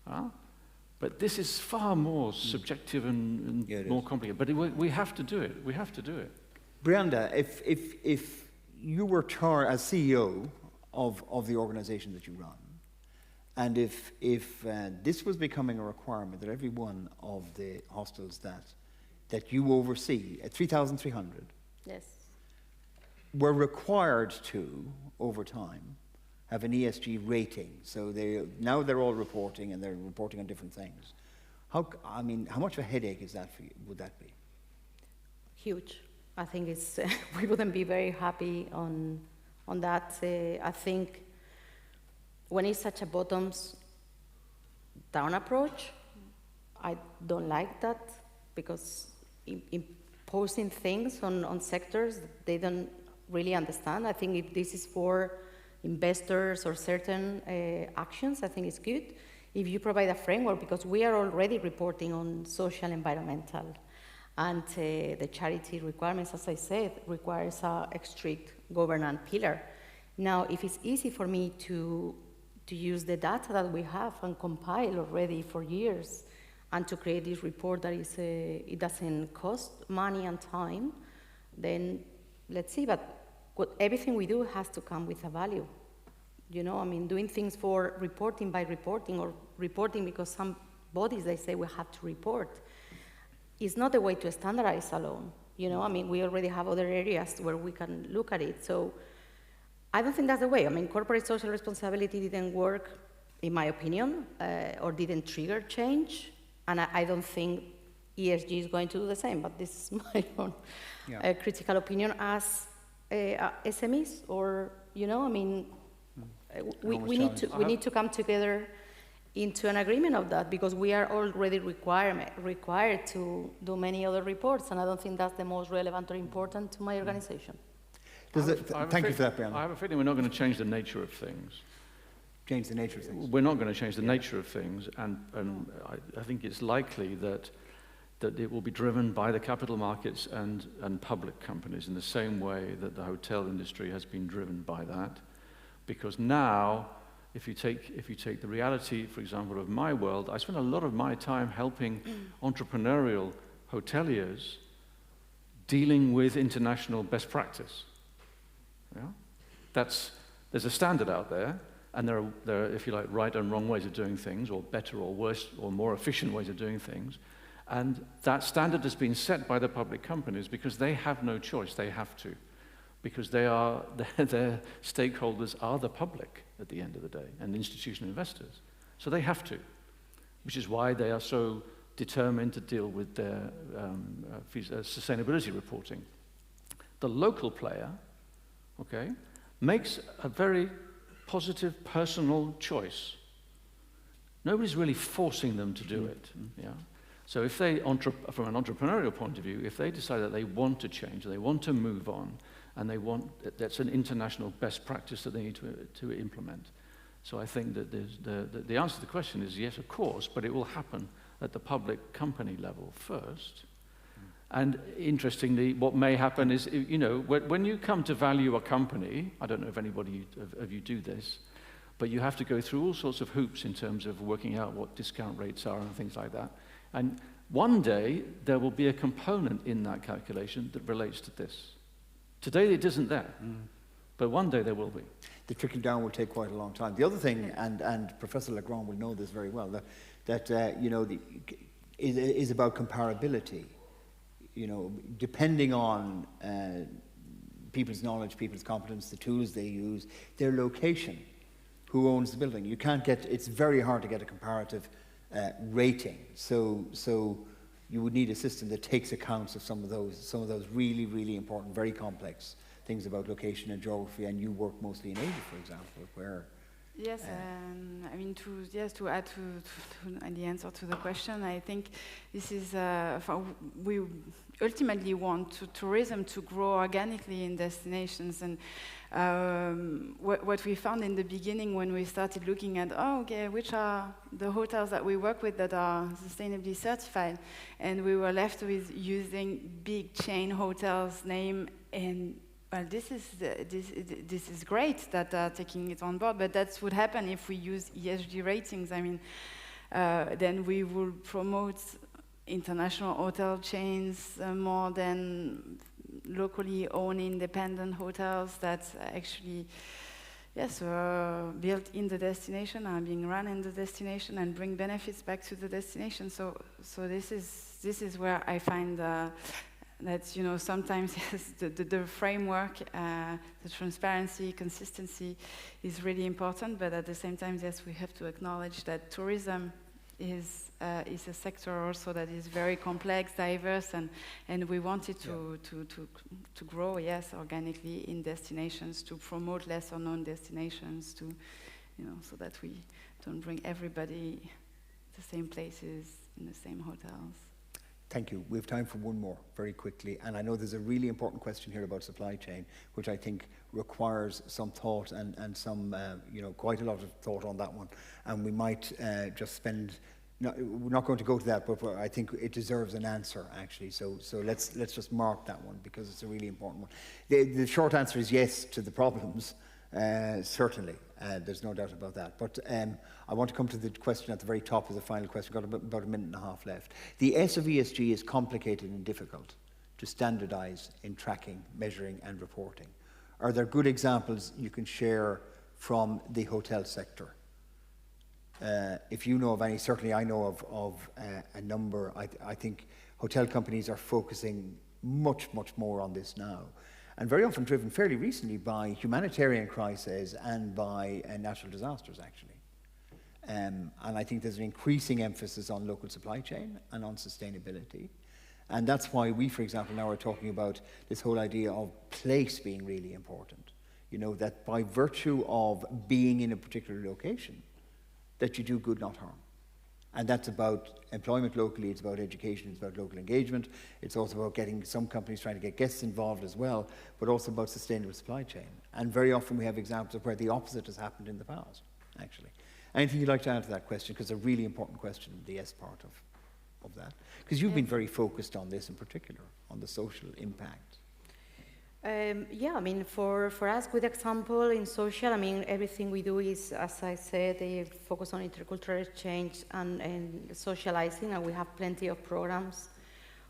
But this is far more subjective and more complicated. But we have to do it. We have to do it. Brianda, if you were as CEO of the organization that you run, and if this was becoming a requirement that every one of the hostels that you oversee, at 3,300, Yes. were required to, over time, have an ESG rating. So now they're all reporting, and they're reporting on different things. How much of a headache is that for you? Would that be? Huge. I think it's we wouldn't be very happy on that. I think when it's such a bottoms-down approach, I don't like that, because imposing things on sectors they don't really understand. I think if this is for investors or certain actions, I think it's good. If you provide a framework, because we are already reporting on social, environmental, and the charity requirements, as I said, requires a strict governance pillar. Now, if it's easy for me to use the data that we have and compile already for years, and to create this report that is it doesn't cost money and time, then let's see. But everything we do has to come with a value. You know, I mean, doing things for reporting by reporting, or reporting because some bodies, they say we have to report, is not the way to standardize alone. You know, I mean, we already have other areas where we can look at it. So I don't think that's the way. I mean, corporate social responsibility didn't work, in my opinion, or didn't trigger change. And I don't think ESG is going to do the same, but this is my own critical opinion as SMEs, or, you know, I mean, we need to come together into an agreement of that, because we are already required to do many other reports, and I don't think that's the most relevant or important to my organization. Thank you for that, Brianda. I have a feeling we're not going to change the nature of things. Change the nature of things. We're not going to change the nature of things, and I think it's likely that it will be driven by the capital markets and public companies in the same way that the hotel industry has been driven by that. Because now, if you take the reality, for example, of my world, I spend a lot of my time helping entrepreneurial hoteliers dealing with international best practice. Yeah? There's a standard out there, and there are, if you like, right and wrong ways of doing things, or better or worse or more efficient ways of doing things. And that standard has been set by the public companies because they have no choice, they have to. Because their stakeholders are the public at the end of the day, and institutional investors. So they have to, which is why they are so determined to deal with their sustainability reporting. The local player, okay, makes a very positive personal choice. Nobody's really forcing them to do it. Yeah. So if they, from an entrepreneurial point of view, if they decide that they want to change, they want to move on, and that's an international best practice that they need to implement. So I think that the answer to the question is yes, of course, but it will happen at the public company level first. And interestingly, what may happen is, you know, when you come to value a company, I don't know if anybody of you do this, but you have to go through all sorts of hoops in terms of working out what discount rates are and things like that. And one day, there will be a component in that calculation that relates to this. Today it isn't there, but one day there will be. The trickle down will take quite a long time. The other thing, and Professor Legrand will know this very well, that you know, is about comparability. You know, depending on people's knowledge, people's competence, the tools they use, their location, who owns the building. You can't get, it's very hard to get a comparative rating. So you would need a system that takes accounts of some of those really, really important, very complex things about location and geography, and you work mostly in Asia, for example, where... Yes, I mean, to add to the answer to the question, I think this is, we ultimately want tourism to grow organically in destinations, and what we found in the beginning when we started looking at, which are the hotels that we work with that are sustainably certified, and we were left with using big chain hotels name, and well, this is great that taking it on board, but that's what happen if we use ESG ratings. I mean, then we will promote international hotel chains more than locally owned independent hotels that actually, yes, were built in the destination, are being run in the destination, and bring benefits back to the destination. So this is where I find. That, you know, sometimes yes, the framework, the transparency, consistency is really important, but at the same time, yes, we have to acknowledge that tourism is a sector also that is very complex, diverse, and we want it to grow, yes, organically in destinations, to promote lesser known destinations, to, you know, so that we don't bring everybody to the same places in the same hotels. Thank you. We have time for one more, very quickly. And I know there's a really important question here about supply chain, which I think requires some thought and some, you know, quite a lot of thought on that one. And we might just spend, we're not going to go to that, but I think it deserves an answer, actually. So let's just mark that one, because it's a really important one. The short answer is yes to the problems, certainly. There's no doubt about that. But I want to come to the question at the very top of the final question. We've got about a minute and a half left. The S of ESG is complicated and difficult to standardize in tracking, measuring, and reporting. Are there good examples you can share from the hotel sector? If you know of any, certainly I know of a number. I think hotel companies are focusing much more on this now. And very often driven fairly recently by humanitarian crises and by natural disasters, actually. And I think there's an increasing emphasis on local supply chain and on sustainability. And that's why we, for example, now are talking about this whole idea of place being really important. You know, that by virtue of being in a particular location, that you do good, not harm. And that's about employment locally, it's about education, it's about local engagement, it's also about getting some companies trying to get guests involved as well, but also about sustainable supply chain. And very often we have examples of where the opposite has happened in the past, actually. Anything you'd like to add to that question? Because it's a really important question, the S part of that. Because you've been very focused on this in particular, on the social impact. Yeah, I mean, for us, good example in social, I mean, everything we do is, as I said, they focus on intercultural exchange and socializing, and we have plenty of programs.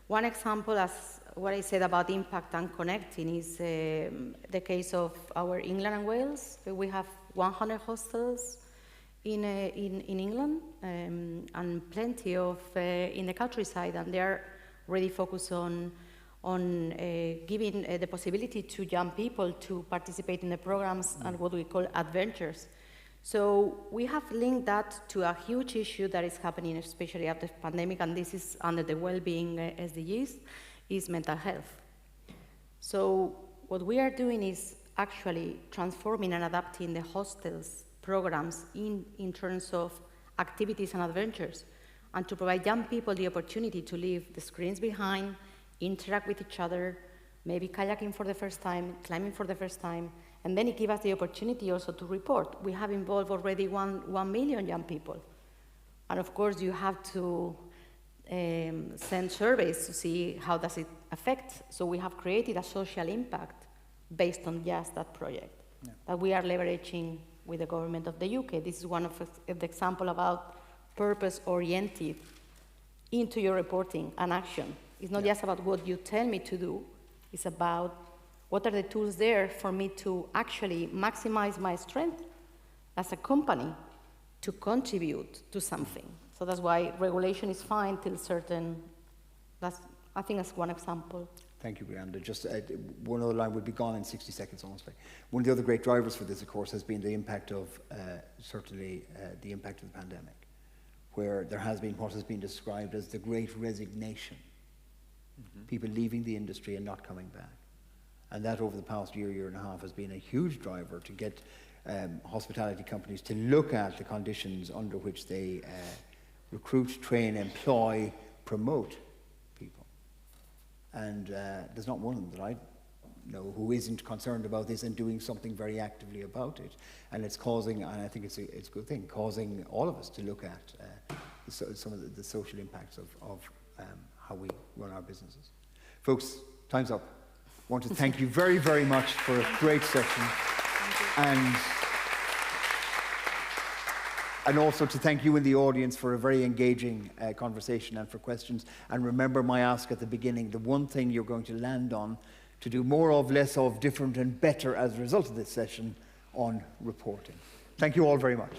One example, as what I said about impact and connecting, is the case of our England and Wales. We have 100 hostels in England and plenty of in the countryside, and they are really focused on giving the possibility to young people to participate in the programs and what we call adventures. So we have linked that to a huge issue that is happening, especially after the pandemic, and this is under the well-being SDGs, is mental health. So what we are doing is actually transforming and adapting the hostels programs in terms of activities and adventures, and to provide young people the opportunity to leave the screens behind, interact with each other, maybe kayaking for the first time, climbing for the first time, and then it gives us the opportunity also to report. We have involved already 1 million young people. And of course, you have to send surveys to see how does it affect. So we have created a social impact based on just that project that we are leveraging with the government of the UK. This is one of the example about purpose-oriented into your reporting and action. It's not just about what you tell me to do, it's about what are the tools there for me to actually maximize my strength as a company to contribute to something. So that's why regulation is fine till certain, I think that's one example. Thank you, Brianda. Just one other line would be gone in 60 seconds almost. One of the other great drivers for this, of course, has been the impact of, certainly, the impact of the pandemic, where there has been what has been described as the great resignation. People leaving the industry and not coming back. And that over the past year and a half has been a huge driver to get hospitality companies to look at the conditions under which they recruit, train, employ, promote people. And there's not one of them that I know who isn't concerned about this and doing something very actively about it. And it's causing, and I think it's a good thing, causing all of us to look at some of the social impacts of how we run our businesses. Folks, time's up. I want to thank you very, very much for a great session. And also to thank you in the audience for a very engaging conversation and for questions. And remember my ask at the beginning, the one thing you're going to land on to do more of, less of, different and better as a result of this session on reporting. Thank you all very much.